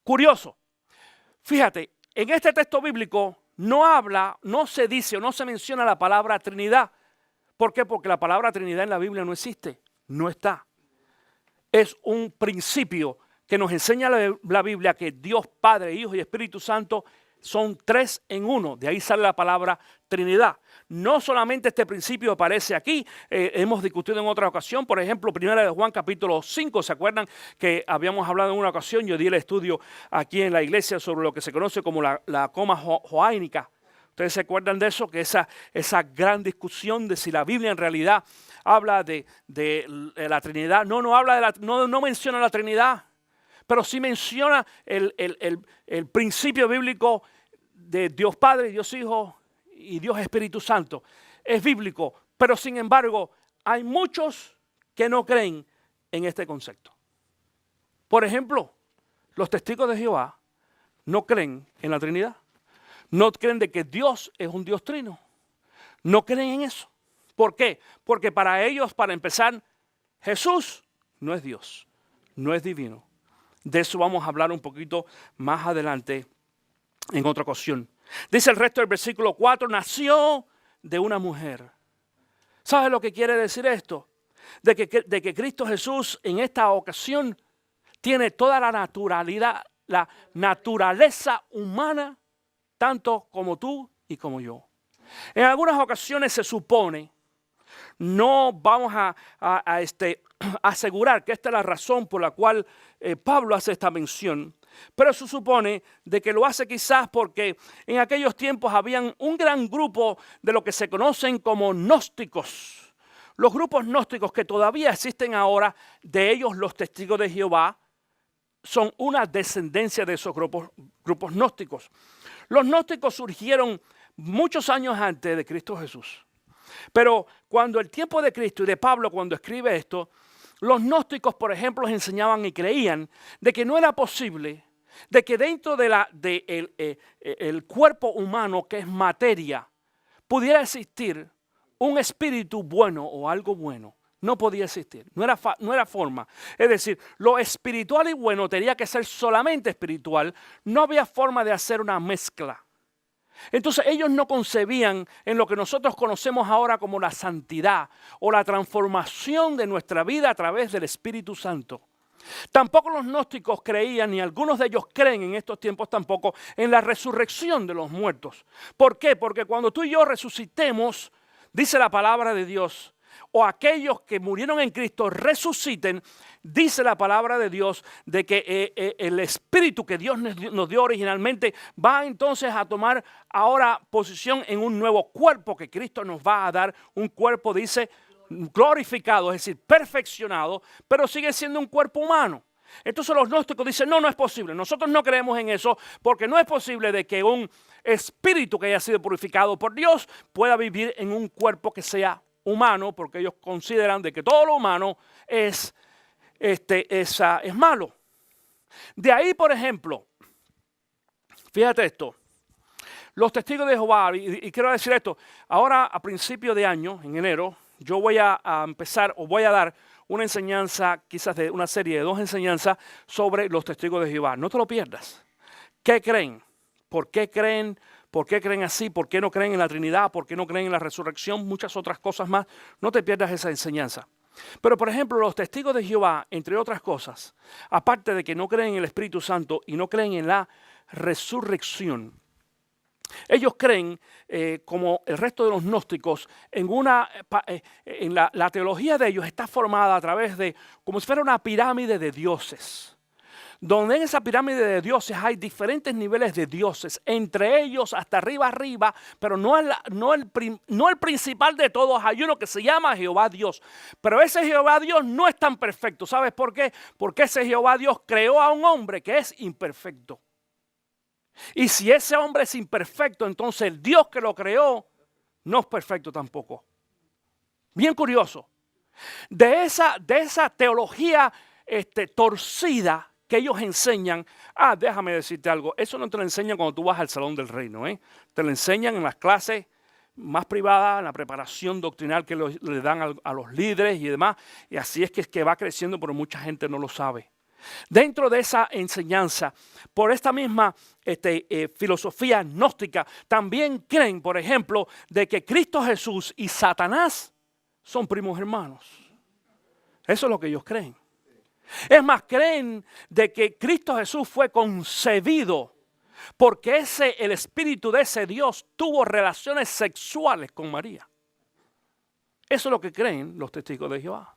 Curioso. Fíjate, en este texto bíblico no se dice o no se menciona la palabra Trinidad. ¿Por qué? Porque la palabra Trinidad en la Biblia no existe, no está. Es un principio que nos enseña la Biblia que Dios Padre, Hijo y Espíritu Santo son tres en uno. De ahí sale la palabra Trinidad. No solamente este principio aparece aquí, hemos discutido en otra ocasión, por ejemplo, 1 de Juan capítulo 5, ¿se acuerdan que habíamos hablado en una ocasión? Yo di el estudio aquí en la iglesia sobre lo que se conoce como la coma joánica. ¿Ustedes se acuerdan de eso? Que esa gran discusión de si la Biblia en realidad habla de la Trinidad. No habla no menciona la Trinidad, pero sí menciona el principio bíblico de Dios Padre, Dios Hijo y Dios Espíritu Santo. Es bíblico, pero sin embargo hay muchos que no creen en este concepto. Por ejemplo, los testigos de Jehová no creen en la Trinidad. No creen de que Dios es un Dios trino. No creen en eso. ¿Por qué? Porque para ellos, para empezar, Jesús no es Dios, no es divino. De eso vamos a hablar un poquito más adelante en otra ocasión. Dice el resto del versículo 4, nació de una mujer. ¿Sabes lo que quiere decir esto? De que Cristo Jesús en esta ocasión tiene toda la naturalidad, la naturaleza humana, tanto como tú y como yo. En algunas ocasiones se supone, no vamos a asegurar que esta es la razón por la cual Pablo hace esta mención, pero se supone de que lo hace quizás porque en aquellos tiempos habían un gran grupo de lo que se conocen como gnósticos. Los grupos gnósticos que todavía existen ahora, de ellos los testigos de Jehová, son una descendencia de esos grupos gnósticos. Los gnósticos surgieron muchos años antes de Cristo Jesús. Pero cuando el tiempo de Cristo y de Pablo, cuando escribe esto, los gnósticos, por ejemplo, enseñaban y creían de que no era posible, de que dentro el cuerpo humano, que es materia, pudiera existir un espíritu bueno o algo bueno. No podía existir, no era forma. Es decir, lo espiritual y bueno tenía que ser solamente espiritual. No había forma de hacer una mezcla. Entonces ellos no concebían en lo que nosotros conocemos ahora como la santidad o la transformación de nuestra vida a través del Espíritu Santo. Tampoco los gnósticos creían, ni algunos de ellos creen en estos tiempos tampoco, en la resurrección de los muertos. ¿Por qué? Porque cuando tú y yo resucitemos, dice la palabra de Dios, o aquellos que murieron en Cristo resuciten, dice la palabra de Dios de que el espíritu que Dios nos dio originalmente va entonces a tomar ahora posición en un nuevo cuerpo que Cristo nos va a dar, un cuerpo, dice, glorificado, es decir, perfeccionado, pero sigue siendo un cuerpo humano. Entonces los gnósticos dicen, no es posible. Nosotros no creemos en eso porque no es posible de que un espíritu que haya sido purificado por Dios pueda vivir en un cuerpo que sea humano, porque ellos consideran de que todo lo humano es malo. De ahí, por ejemplo, fíjate esto, los testigos de Jehová, y quiero decir esto, ahora a principio de año, en enero, yo voy a empezar o voy a dar una enseñanza, quizás de una serie de 2 enseñanzas sobre los testigos de Jehová. No te lo pierdas. ¿Qué creen? ¿Por qué creen? ¿Por qué creen así? ¿Por qué no creen en la Trinidad? ¿Por qué no creen en la resurrección? Muchas otras cosas más. No te pierdas esa enseñanza. Pero, por ejemplo, los testigos de Jehová, entre otras cosas, aparte de que no creen en el Espíritu Santo y no creen en la resurrección, ellos creen, como el resto de los gnósticos, en la teología de ellos está formada a través de, como si fuera una pirámide de dioses. Donde en esa pirámide de dioses hay diferentes niveles de dioses, entre ellos hasta arriba, pero no el principal de todos, hay uno que se llama Jehová Dios. Pero ese Jehová Dios no es tan perfecto. ¿Sabes por qué? Porque ese Jehová Dios creó a un hombre que es imperfecto. Y si ese hombre es imperfecto, entonces el Dios que lo creó no es perfecto tampoco. Bien curioso. De esa teología torcida que ellos enseñan, déjame decirte algo, eso no te lo enseñan cuando tú vas al Salón del Reino, te lo enseñan en las clases más privadas, en la preparación doctrinal que le dan a los líderes y demás, y así es que va creciendo, pero mucha gente no lo sabe. Dentro de esa enseñanza, por esta misma filosofía gnóstica, también creen, por ejemplo, de que Cristo Jesús y Satanás son primos hermanos. Eso es lo que ellos creen. Es más, creen de que Cristo Jesús fue concebido porque el espíritu de ese Dios tuvo relaciones sexuales con María. Eso es lo que creen los testigos de Jehová.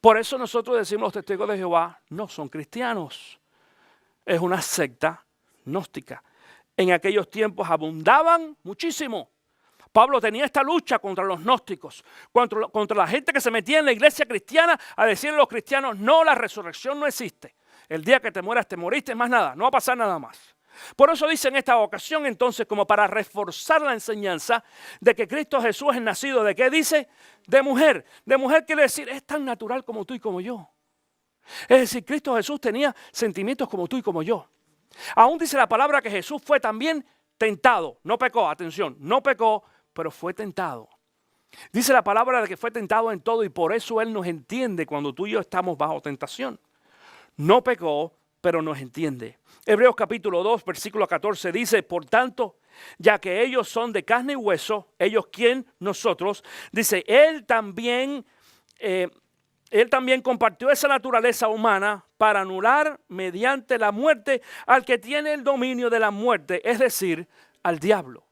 Por eso nosotros decimos los testigos de Jehová no son cristianos. Es una secta gnóstica. En aquellos tiempos abundaban muchísimo. Pablo tenía esta lucha contra los gnósticos, contra la gente que se metía en la iglesia cristiana a decirle a los cristianos, no, la resurrección no existe. El día que te mueras te moriste, más nada, no va a pasar nada más. Por eso dice en esta ocasión entonces, como para reforzar la enseñanza de que Cristo Jesús es nacido, ¿de qué dice? De mujer. De mujer quiere decir, es tan natural como tú y como yo. Es decir, Cristo Jesús tenía sentimientos como tú y como yo. Aún dice la palabra que Jesús fue también tentado. No pecó, atención, no pecó, pero fue tentado. Dice la palabra de que fue tentado en todo y por eso Él nos entiende cuando tú y yo estamos bajo tentación. No pecó, pero nos entiende. Hebreos capítulo 2, versículo 14 dice, por tanto, ya que ellos son de carne y hueso, ellos quién, nosotros, dice, Él también compartió esa naturaleza humana para anular mediante la muerte al que tiene el dominio de la muerte, es decir, al diablo.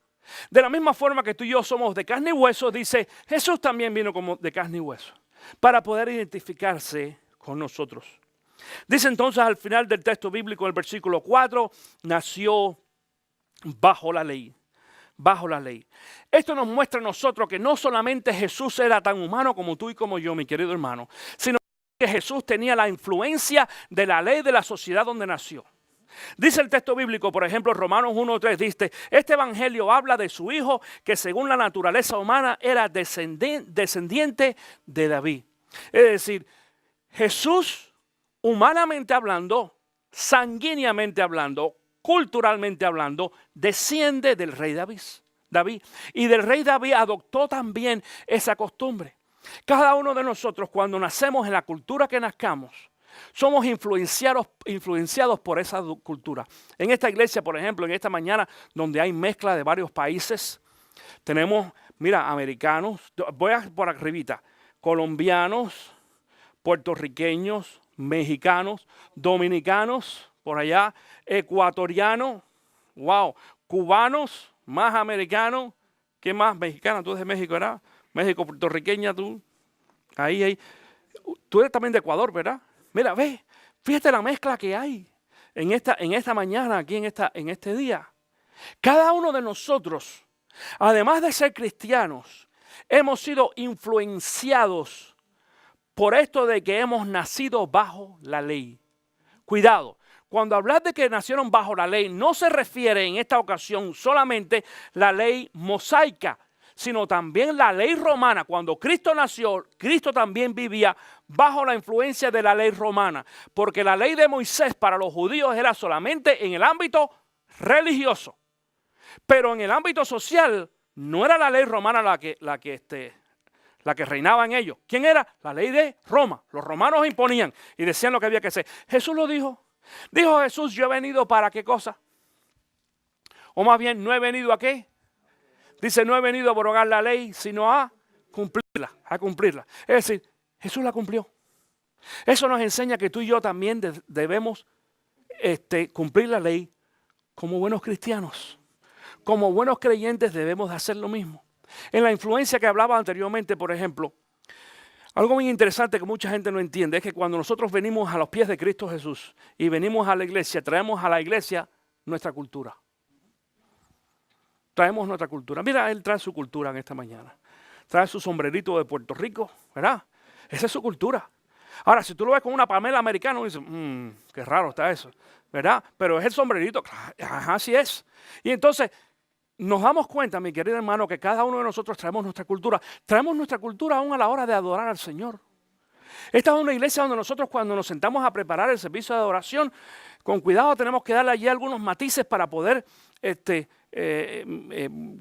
De la misma forma que tú y yo somos de carne y hueso, dice, Jesús también vino como de carne y hueso, para poder identificarse con nosotros. Dice entonces al final del texto bíblico, en el versículo 4, nació bajo la ley. Bajo la ley. Esto nos muestra a nosotros que no solamente Jesús era tan humano como tú y como yo, mi querido hermano, sino que Jesús tenía la influencia de la ley de la sociedad donde nació. Dice el texto bíblico, por ejemplo, Romanos 1:3, dice, este evangelio habla de su hijo que según la naturaleza humana era descendiente de David. Es decir, Jesús, humanamente hablando, sanguíneamente hablando, culturalmente hablando, desciende del rey David. Y del rey David adoptó también esa costumbre. Cada uno de nosotros, cuando nacemos en la cultura que nazcamos, somos influenciados por esa cultura. En esta iglesia, por ejemplo, en esta mañana, donde hay mezcla de varios países, tenemos, mira, americanos, voy por arribita, colombianos, puertorriqueños, mexicanos, dominicanos, por allá, ecuatorianos, wow, cubanos, más americanos, ¿qué más? Mexicana, tú eres de México, ¿verdad? México, puertorriqueña, tú, ahí, tú eres también de Ecuador, ¿verdad? Mira, ve, fíjate la mezcla que hay en esta mañana, aquí en este día. Cada uno de nosotros, además de ser cristianos, hemos sido influenciados por esto de que hemos nacido bajo la ley. Cuidado, cuando hablas de que nacieron bajo la ley, no se refiere en esta ocasión solamente la ley mosaica, sino también la ley romana. Cuando Cristo nació, Cristo también vivía bajo la influencia de la ley romana, porque la ley de Moisés para los judíos era solamente en el ámbito religioso. Pero en el ámbito social no era la ley romana la que reinaba en ellos. ¿Quién era? La ley de Roma. Los romanos imponían y decían lo que había que hacer. Jesús lo dijo. Dijo Jesús, yo he venido para qué cosa. O más bien, no he venido a qué. Dice, no he venido a abrogar la ley, sino a cumplirla, a cumplirla. Es decir, Jesús la cumplió. Eso nos enseña que tú y yo también debemos cumplir la ley como buenos cristianos. Como buenos creyentes debemos de hacer lo mismo. En la influencia que hablaba anteriormente, por ejemplo, algo muy interesante que mucha gente no entiende es que cuando nosotros venimos a los pies de Cristo Jesús y venimos a la iglesia, traemos a la iglesia nuestra cultura. Traemos nuestra cultura. Mira, él trae su cultura en esta mañana. Trae su sombrerito de Puerto Rico, ¿verdad? Esa es su cultura. Ahora, si tú lo ves con una pamela americana, dices, qué raro está eso, ¿verdad? Pero es el sombrerito, ajá, así es. Y entonces nos damos cuenta, mi querido hermano, que cada uno de nosotros traemos nuestra cultura. Traemos nuestra cultura aún a la hora de adorar al Señor. Esta es una iglesia donde nosotros cuando nos sentamos a preparar el servicio de adoración, con cuidado tenemos que darle allí algunos matices para poder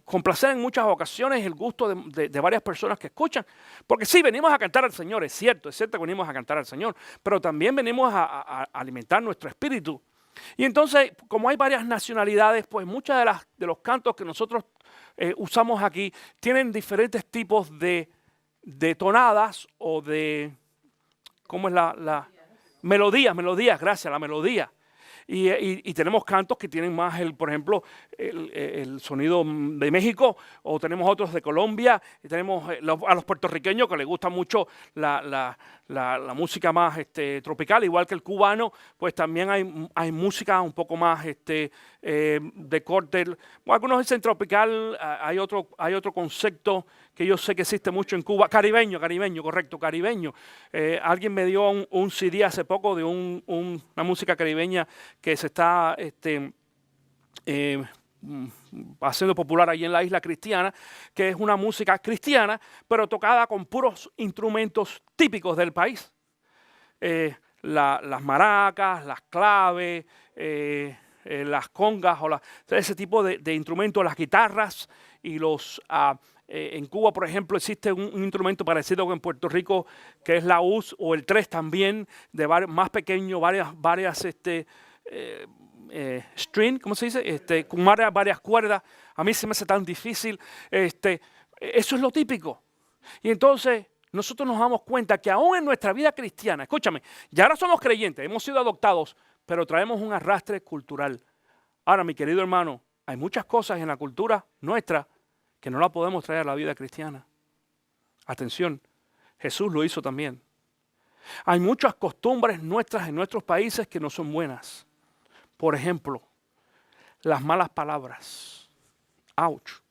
complacer en muchas ocasiones el gusto de varias personas que escuchan. Porque sí, venimos a cantar al Señor, es cierto que venimos a cantar al Señor, pero también venimos a alimentar nuestro espíritu. Y entonces, como hay varias nacionalidades, pues muchos de los cantos que nosotros usamos aquí tienen diferentes tipos de tonadas o de, ¿cómo es melodías, gracias, la melodía. Y tenemos cantos que tienen más, por ejemplo, el sonido de México, o tenemos otros de Colombia, y tenemos a los puertorriqueños que les gusta mucho la música más tropical, igual que el cubano, pues también hay música un poco más de corte. Bueno, algunos dicen tropical, hay otro concepto que yo sé que existe mucho en Cuba, caribeño, correcto, caribeño. Alguien me dio un CD hace poco de una música caribeña que se está haciendo popular ahí en la isla cristiana, que es una música cristiana, pero tocada con puros instrumentos típicos del país. Las maracas, las claves, las congas, ese tipo de instrumentos, las guitarras y los... en Cuba, por ejemplo, existe un instrumento parecido que en Puerto Rico, que es la uz o el tres también, más pequeño, varias string, ¿cómo se dice? Con varias cuerdas. A mí se me hace tan difícil. Eso es lo típico. Y entonces nosotros nos damos cuenta que aún en nuestra vida cristiana, escúchame, ya ahora somos creyentes, hemos sido adoptados, pero traemos un arrastre cultural. Ahora, mi querido hermano, hay muchas cosas en la cultura nuestra que no la podemos traer a la vida cristiana. Atención, Jesús lo hizo también. Hay muchas costumbres nuestras en nuestros países que no son buenas. Por ejemplo, las malas palabras. ¡Auch!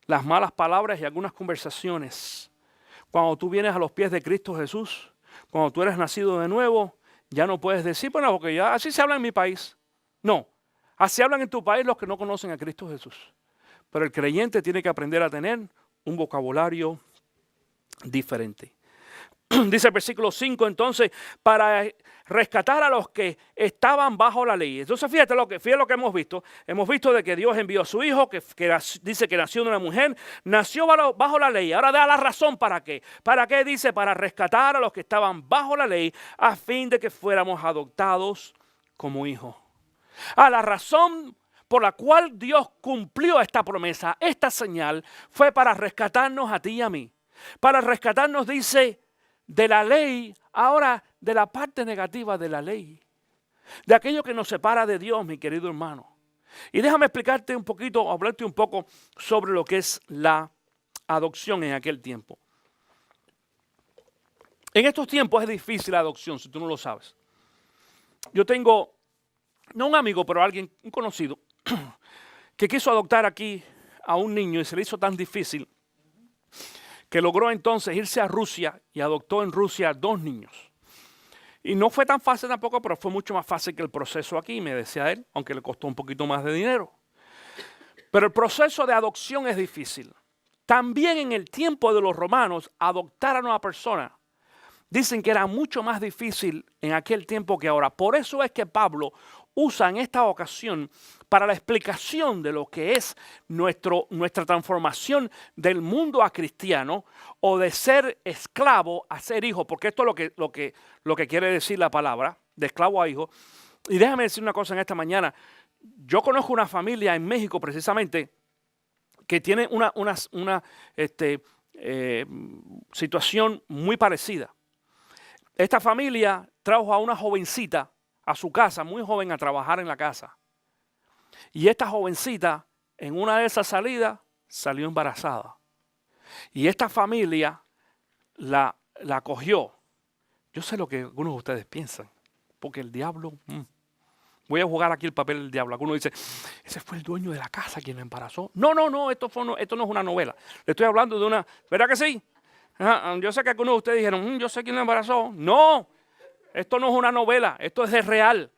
Las malas palabras y algunas conversaciones. Cuando tú vienes a los pies de Cristo Jesús, cuando tú eres nacido de nuevo, ya no puedes decir, bueno, porque ya así se habla en mi país. No, así hablan en tu país los que no conocen a Cristo Jesús. Pero el creyente tiene que aprender a tener un vocabulario diferente. Dice el versículo 5, entonces, para rescatar a los que estaban bajo la ley. Entonces, fíjate lo que hemos visto. Hemos visto de que Dios envió a su hijo, que dice que nació de una mujer, nació bajo la ley. Ahora da la razón para qué. ¿Para qué? Dice, para rescatar a los que estaban bajo la ley, a fin de que fuéramos adoptados como hijos. La razón por la cual Dios cumplió esta promesa, esta señal, fue para rescatarnos a ti y a mí. Para rescatarnos, dice, de la ley, ahora de la parte negativa de la ley, de aquello que nos separa de Dios, mi querido hermano. Y déjame explicarte un poquito, hablarte un poco sobre lo que es la adopción en aquel tiempo. En estos tiempos es difícil la adopción, si tú no lo sabes. Yo tengo, no un amigo, pero alguien, un conocido, que quiso adoptar aquí a un niño y se le hizo tan difícil que logró entonces irse a Rusia y adoptó en Rusia 2 niños. Y no fue tan fácil tampoco, pero fue mucho más fácil que el proceso aquí, me decía él, aunque le costó un poquito más de dinero. Pero el proceso de adopción es difícil. También en el tiempo de los romanos, adoptar a una persona, dicen que era mucho más difícil en aquel tiempo que ahora. Por eso es que Pablo usa en esta ocasión para la explicación de lo que es nuestra transformación del mundo a cristiano o de ser esclavo a ser hijo, porque esto es lo que quiere decir la palabra, de esclavo a hijo. Y déjame decir una cosa en esta mañana. Yo conozco una familia en México precisamente que tiene una situación muy parecida. Esta familia trajo a una jovencita a su casa, muy joven, a trabajar en la casa. Y esta jovencita, en una de esas salidas, salió embarazada. Y esta familia la acogió. Yo sé lo que algunos de ustedes piensan, porque el diablo... Voy a jugar aquí el papel del diablo. Algunos dicen, ese fue el dueño de la casa quien la embarazó. No, esto no es una novela. Le estoy hablando de una... ¿Verdad que sí? Yo sé que algunos de ustedes dijeron, yo sé quién la embarazó. No, esto no es una novela, esto es de real.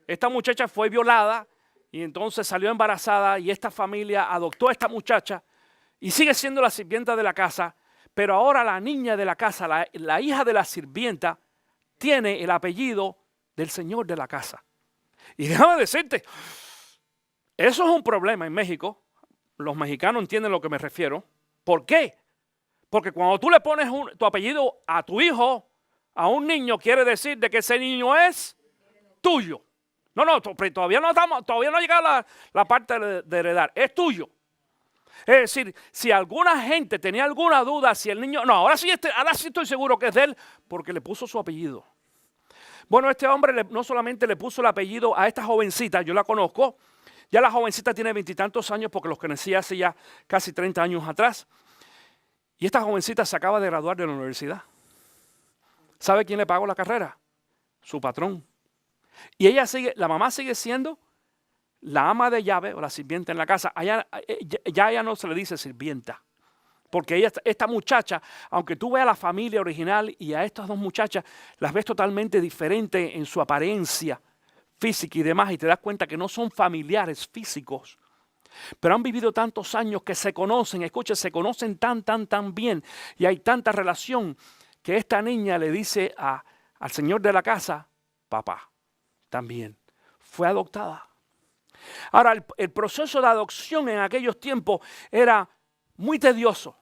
Esta muchacha fue violada y entonces salió embarazada y esta familia adoptó a esta muchacha y sigue siendo la sirvienta de la casa, pero ahora la niña de la casa, la hija de la sirvienta, tiene el apellido del señor de la casa. Y déjame decirte, eso es un problema en México. Los mexicanos entienden a lo que me refiero. ¿Por qué? Porque cuando tú le pones tu apellido a tu hijo, a un niño, quiere decir de que ese niño es tuyo. No, todavía no ha llegado la parte de heredar. Es tuyo. Es decir, si alguna gente tenía alguna duda si el niño... No, ahora sí estoy seguro que es de él porque le puso su apellido. Bueno, este hombre no solamente le puso el apellido a esta jovencita, yo la conozco, ya la jovencita tiene 20 y tantos años porque los conocí hace ya casi 30 años atrás. Y esta jovencita se acaba de graduar de la universidad. ¿Sabe quién le pagó la carrera? Su patrón. Y la mamá sigue siendo la ama de llave o la sirvienta en la casa. Ya ella no se le dice sirvienta. Porque esta muchacha, aunque tú veas a la familia original y a estas 2 muchachas, las ves totalmente diferentes en su apariencia física y demás, y te das cuenta que no son familiares físicos, pero han vivido tantos años que se conocen, se conocen tan bien, y hay tanta relación que esta niña le dice al señor de la casa, papá, también, fue adoptada. Ahora, el proceso de adopción en aquellos tiempos era muy tedioso,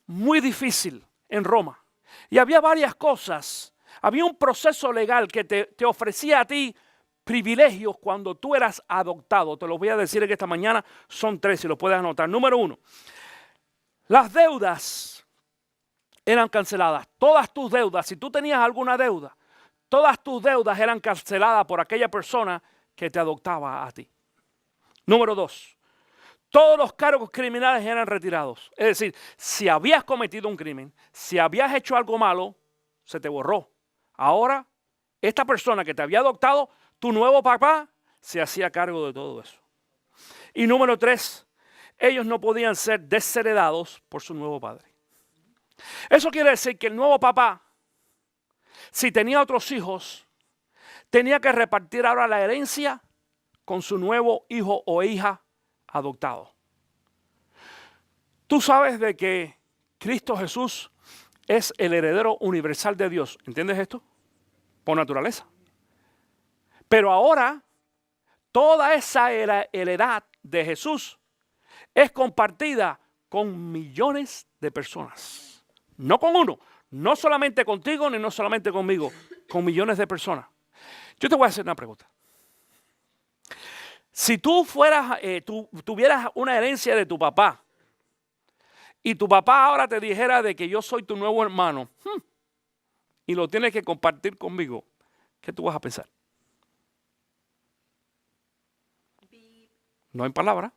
muy difícil en Roma. Y había varias cosas. Había un proceso legal que te ofrecía a ti privilegios cuando tú eras adoptado. Te los voy a decir en esta mañana, son 3 si lo puedes anotar. Número 1, las deudas eran canceladas. Todas tus deudas, si tú tenías alguna deuda, todas tus deudas eran canceladas por aquella persona que te adoptaba a ti. Número 2, todos los cargos criminales eran retirados. Es decir, si habías cometido un crimen, si habías hecho algo malo, se te borró. Ahora, esta persona que te había adoptado, tu nuevo papá, se hacía cargo de todo eso. Y número 3, ellos no podían ser desheredados por su nuevo padre. Eso quiere decir que el nuevo papá, si tenía otros hijos, tenía que repartir ahora la herencia con su nuevo hijo o hija adoptado. Tú sabes de que Cristo Jesús es el heredero universal de Dios. ¿Entiendes esto? Por naturaleza. Pero ahora, toda esa heredad de Jesús es compartida con millones de personas. No con uno, no solamente contigo, ni no solamente conmigo, con millones de personas. Yo te voy a hacer una pregunta. Si tú tuvieras una herencia de tu papá y tu papá ahora te dijera de que yo soy tu nuevo hermano, y lo tienes que compartir conmigo, ¿qué tú vas a pensar? No hay palabra.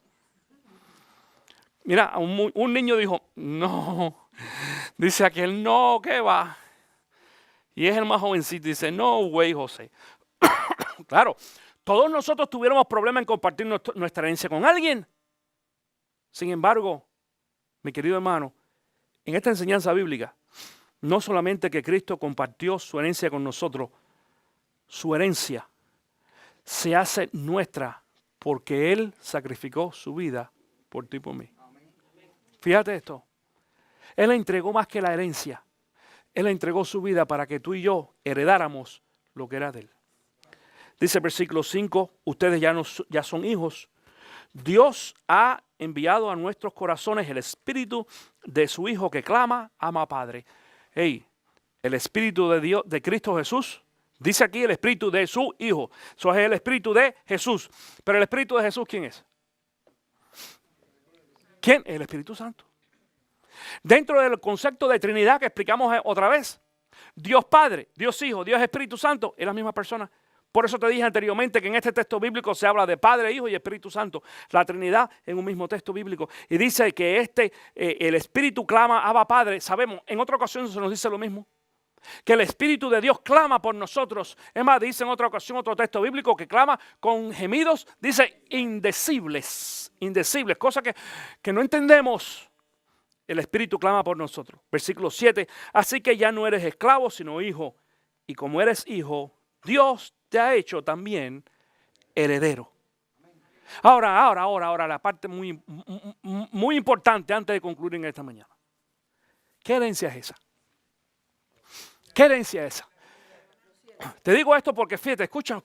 Mira, un niño dijo, no. Dice aquel, no, ¿qué va? Y es el más jovencito, dice, no, güey, José. Claro, todos nosotros tuviéramos problemas en compartir nuestra herencia con alguien. Sin embargo, mi querido hermano, en esta enseñanza bíblica, no solamente que Cristo compartió su herencia con nosotros, su herencia se hace nuestra porque Él sacrificó su vida por ti y por mí. Fíjate esto, Él entregó más que la herencia. Él entregó su vida para que tú y yo heredáramos lo que era de Él. Dice el versículo 5, ustedes ya son hijos. Dios ha enviado a nuestros corazones el espíritu de su Hijo que clama, ama Padre. Hey, el espíritu de Dios, de Cristo Jesús, dice aquí el espíritu de su Hijo. Eso es el espíritu de Jesús. Pero el espíritu de Jesús, ¿quién es? ¿Quién? El Espíritu Santo. Dentro del concepto de Trinidad que explicamos otra vez, Dios Padre, Dios Hijo, Dios Espíritu Santo es la misma persona. Por eso te dije anteriormente que en este texto bíblico se habla de Padre, Hijo y Espíritu Santo. La Trinidad en un mismo texto bíblico. Y dice que el Espíritu clama, Abba Padre. Sabemos, en otra ocasión se nos dice lo mismo. Que el Espíritu de Dios clama por nosotros. Es más, dice en otra ocasión, otro texto bíblico, que clama con gemidos, dice indecibles. Indecibles, cosas que no entendemos. El Espíritu clama por nosotros. Versículo 7. Así que ya no eres esclavo, sino hijo. Y como eres hijo, Dios te ha hecho también heredero. Ahora, la parte muy importante antes de concluir en esta mañana. ¿Qué herencia es esa? ¿Qué herencia es esa? Te digo esto porque fíjate, escucha.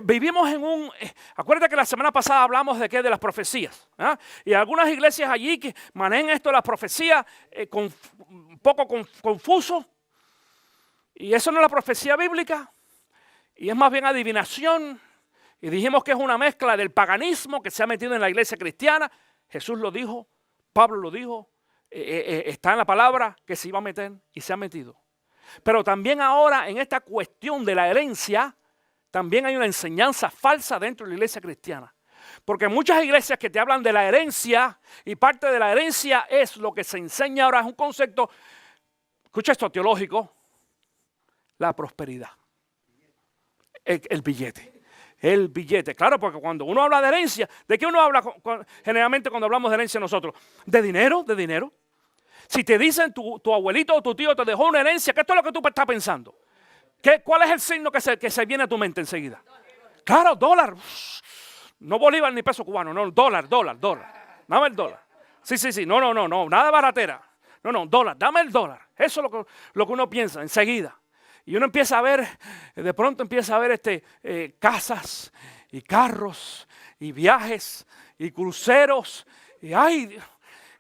Vivimos en acuérdate que la semana pasada hablamos de qué, de las profecías. ¿Ah? Y algunas iglesias allí que manejan esto de las profecías un poco confuso. Y eso no es la profecía bíblica. Y es más bien adivinación. Y dijimos que es una mezcla del paganismo que se ha metido en la iglesia cristiana. Jesús lo dijo, Pablo lo dijo, está en la palabra que se iba a meter y se ha metido. Pero también ahora en esta cuestión de la herencia, también hay una enseñanza falsa dentro de la iglesia cristiana. Porque muchas iglesias que te hablan de la herencia, y parte de la herencia es lo que se enseña ahora, es un concepto, escucha esto, teológico, la prosperidad. El billete. El billete. Claro, porque cuando uno habla de herencia, ¿de qué uno habla generalmente cuando hablamos de herencia nosotros? ¿De dinero? ¿De dinero? Si te dicen tu abuelito o tu tío te dejó una herencia, ¿qué es lo que tú estás pensando? ¿Cuál es el signo que se viene a tu mente enseguida? Claro, dólar. No bolívar ni peso cubano, no, dólar. Dame el dólar. Sí, no, nada baratera. No, dólar, dame el dólar. Eso es lo que uno piensa enseguida. Y uno empieza a ver, de pronto empieza a ver casas y carros y viajes y cruceros. Y eso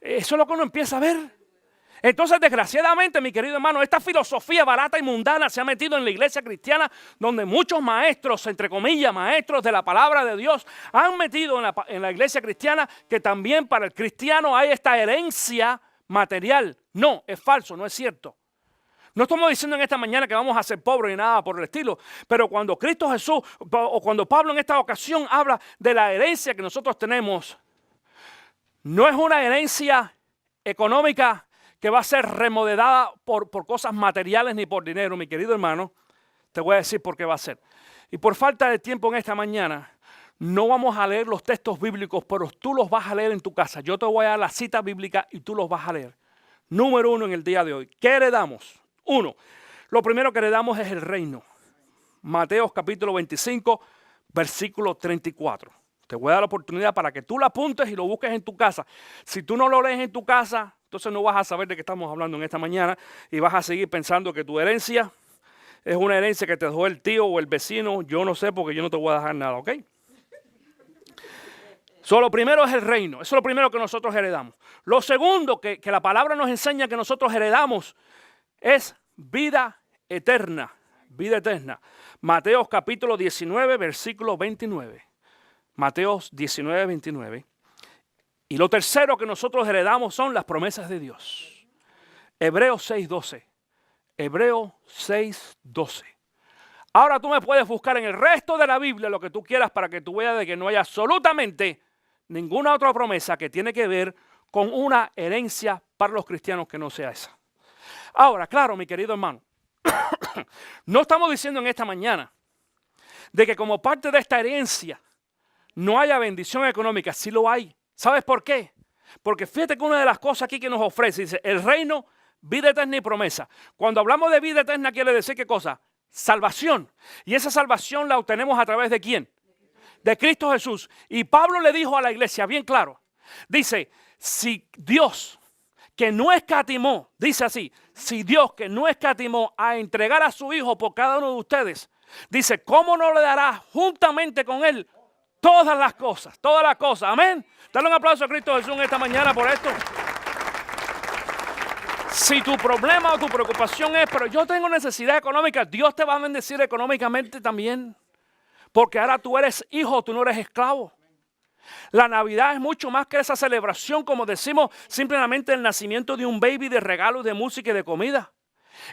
es lo que uno empieza a ver. Entonces, desgraciadamente, mi querido hermano, esta filosofía barata y mundana se ha metido en la iglesia cristiana, donde muchos maestros, entre comillas, maestros de la palabra de Dios, han metido en la iglesia cristiana que también para el cristiano hay esta herencia material. No, es falso, no es cierto. No estamos diciendo en esta mañana que vamos a ser pobres ni nada por el estilo, pero cuando Cristo Jesús, o cuando Pablo en esta ocasión habla de la herencia que nosotros tenemos, no es una herencia económica que va a ser remodelada por cosas materiales ni por dinero, mi querido hermano. Te voy a decir por qué va a ser. Y por falta de tiempo en esta mañana, no vamos a leer los textos bíblicos, pero tú los vas a leer en tu casa. Yo te voy a dar la cita bíblica y tú los vas a leer. Número 1 en el día de hoy. ¿Qué heredamos? 1. Lo primero que heredamos es el reino. Mateo capítulo 25, versículo 34. Te voy a dar la oportunidad para que tú lo apuntes y lo busques en tu casa. Si tú no lo lees en tu casa, entonces no vas a saber de qué estamos hablando en esta mañana y vas a seguir pensando que tu herencia es una herencia que te dejó el tío o el vecino. Yo no sé porque yo no te voy a dejar nada, ¿ok? Lo primero es el reino. Eso es lo primero que nosotros heredamos. Lo segundo que la palabra nos enseña que nosotros heredamos es vida eterna. Vida eterna. Mateo capítulo 19, versículo 29. Mateo 19, 29. Y lo tercero que nosotros heredamos son las promesas de Dios. Hebreos 6, 12. Hebreos 6:12. Ahora tú me puedes buscar en el resto de la Biblia lo que tú quieras para que tú veas de que no hay absolutamente ninguna otra promesa que tiene que ver con una herencia para los cristianos que no sea esa. Ahora, claro, mi querido hermano, no estamos diciendo en esta mañana de que como parte de esta herencia no haya bendición económica. Sí lo hay. ¿Sabes por qué? Porque fíjate que una de las cosas aquí que nos ofrece, dice, el reino, vida eterna y promesa. Cuando hablamos de vida eterna, quiere decir ¿qué cosa? Salvación. Y esa salvación la obtenemos a través de ¿quién? De Cristo Jesús. Y Pablo le dijo a la iglesia, bien claro, dice, si Dios que no escatimó, dice así, si Dios que no escatimó a entregar a su Hijo por cada uno de ustedes, dice, ¿cómo no le dará juntamente con Él todas las cosas? Todas las cosas, amén. Dale un aplauso a Cristo Jesús en esta mañana por esto. Si tu problema o tu preocupación es, pero yo tengo necesidad económica, Dios te va a bendecir económicamente también. Porque ahora tú eres hijo, tú no eres esclavo. La Navidad es mucho más que esa celebración, como decimos, simplemente el nacimiento de un baby, de regalos, de música y de comida.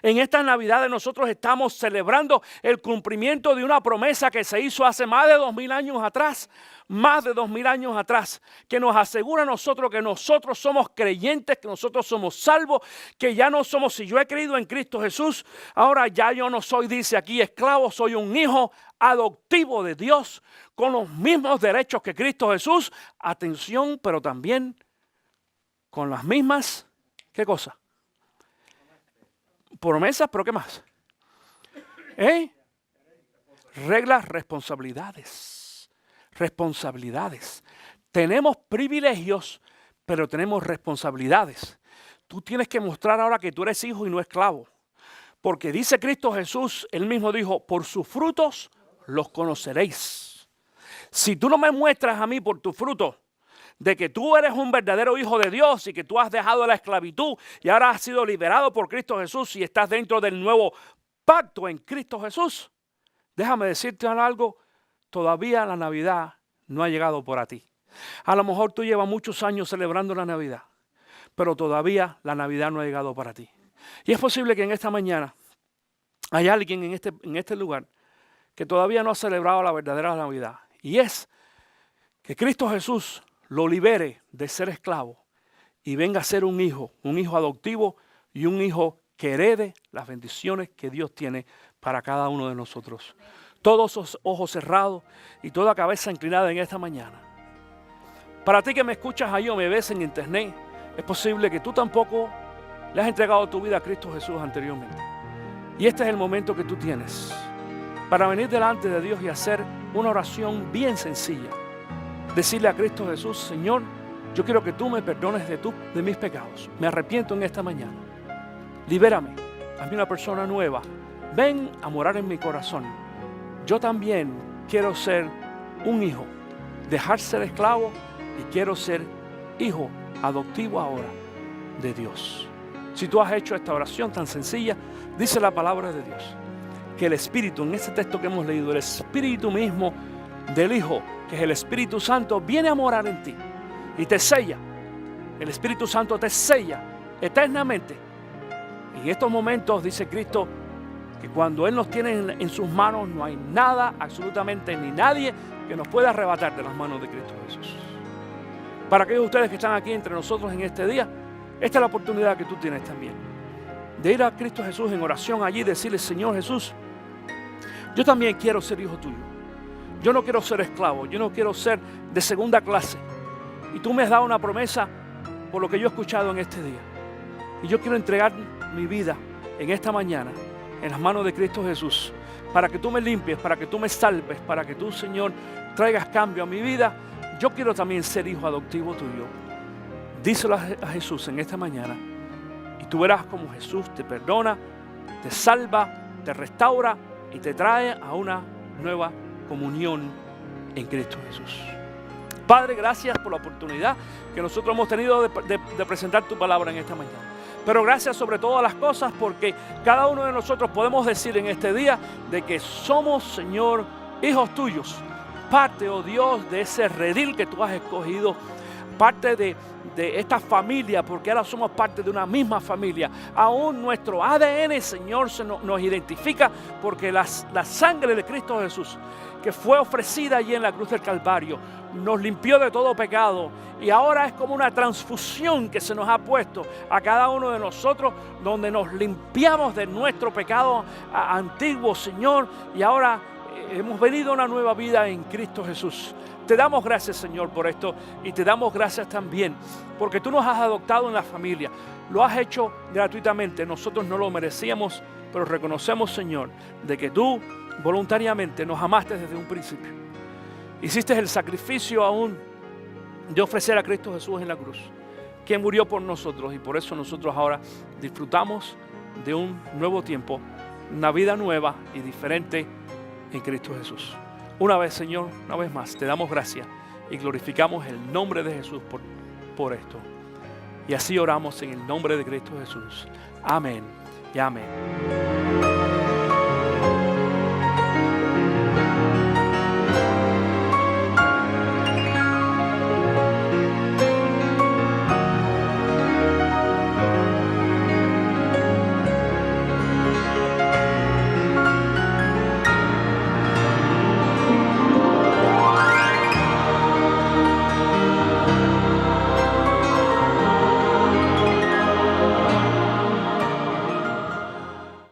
En estas Navidades nosotros estamos celebrando el cumplimiento de una promesa que se hizo hace más de 2000 años atrás. Más de 2000 años atrás. Que nos asegura a nosotros que nosotros somos creyentes, que nosotros somos salvos. Que ya no somos, si yo he creído en Cristo Jesús, ahora ya yo no soy, dice aquí, esclavo. Soy un hijo adoptivo de Dios. Con los mismos derechos que Cristo Jesús. Atención, pero también con las mismas, ¿qué cosa? Promesas, pero ¿qué más? Reglas, responsabilidades. Responsabilidades. Tenemos privilegios, pero tenemos responsabilidades. Tú tienes que mostrar ahora que tú eres hijo y no esclavo. Porque dice Cristo Jesús, Él mismo dijo, por sus frutos los conoceréis. Si tú no me muestras a mí por tus frutos, de que tú eres un verdadero hijo de Dios y que tú has dejado la esclavitud y ahora has sido liberado por Cristo Jesús y estás dentro del nuevo pacto en Cristo Jesús, déjame decirte algo, todavía la Navidad no ha llegado por a ti. A lo mejor tú llevas muchos años celebrando la Navidad, pero todavía la Navidad no ha llegado para ti. Y es posible que en esta mañana hay alguien en este lugar que todavía no ha celebrado la verdadera Navidad. Y es que Cristo Jesús lo libere de ser esclavo y venga a ser un hijo adoptivo y un hijo que herede las bendiciones que Dios tiene para cada uno de nosotros. Todos esos ojos cerrados y toda cabeza inclinada en esta mañana. Para ti que me escuchas ahí o me ves en internet, es posible que tú tampoco le has entregado tu vida a Cristo Jesús anteriormente. Y este es el momento que tú tienes para venir delante de Dios y hacer una oración bien sencilla. Decirle a Cristo Jesús, Señor, yo quiero que tú me perdones de mis pecados. Me arrepiento en esta mañana. Libérame, hazme una persona nueva. Ven a morar en mi corazón. Yo también quiero ser un hijo, dejar ser esclavo y quiero ser hijo adoptivo ahora de Dios. Si tú has hecho esta oración tan sencilla, dice la palabra de Dios, que el Espíritu, en este texto que hemos leído, el Espíritu mismo del Hijo, que es el Espíritu Santo, viene a morar en ti y te sella. El Espíritu Santo te sella eternamente. Y en estos momentos dice Cristo que cuando Él nos tiene en sus manos no hay nada, absolutamente ni nadie que nos pueda arrebatar de las manos de Cristo Jesús. Para aquellos de ustedes que están aquí entre nosotros en este día, esta es la oportunidad que tú tienes también de ir a Cristo Jesús en oración allí y decirle, Señor Jesús, yo también quiero ser hijo tuyo. Yo no quiero ser esclavo, yo no quiero ser de segunda clase. Y tú me has dado una promesa por lo que yo he escuchado en este día. Y yo quiero entregar mi vida en esta mañana en las manos de Cristo Jesús, para que tú me limpies, para que tú me salves, para que tú, Señor, traigas cambio a mi vida. Yo quiero también ser hijo adoptivo tuyo. Díselo a Jesús en esta mañana y tú verás cómo Jesús te perdona, te salva, te restaura y te trae a una nueva comunión en Cristo Jesús. Padre, gracias por la oportunidad que nosotros hemos tenido de presentar tu palabra en esta mañana. Pero gracias sobre todas las cosas porque cada uno de nosotros podemos decir en este día de que somos, Señor, hijos tuyos. Parte, oh Dios, de ese redil que tú has escogido parte de esta familia, porque ahora somos parte de una misma familia. Aún nuestro ADN, Señor, nos identifica, porque la sangre de Cristo Jesús, que fue ofrecida allí en la cruz del Calvario, nos limpió de todo pecado, y ahora es como una transfusión que se nos ha puesto a cada uno de nosotros, donde nos limpiamos de nuestro pecado antiguo, Señor, y ahora hemos venido a una nueva vida en Cristo Jesús. Te damos gracias, Señor, por esto, y te damos gracias también porque tú nos has adoptado en la familia. Lo has hecho gratuitamente. Nosotros no lo merecíamos, pero reconocemos, Señor, de que tú voluntariamente nos amaste desde un principio. Hiciste el sacrificio aún de ofrecer a Cristo Jesús en la cruz, quien murió por nosotros, y por eso nosotros ahora disfrutamos de un nuevo tiempo, una vida nueva y diferente en Cristo Jesús. Una vez, Señor, una vez más, te damos gracias y glorificamos el nombre de Jesús por esto. Y así oramos en el nombre de Cristo Jesús. Amén y amén.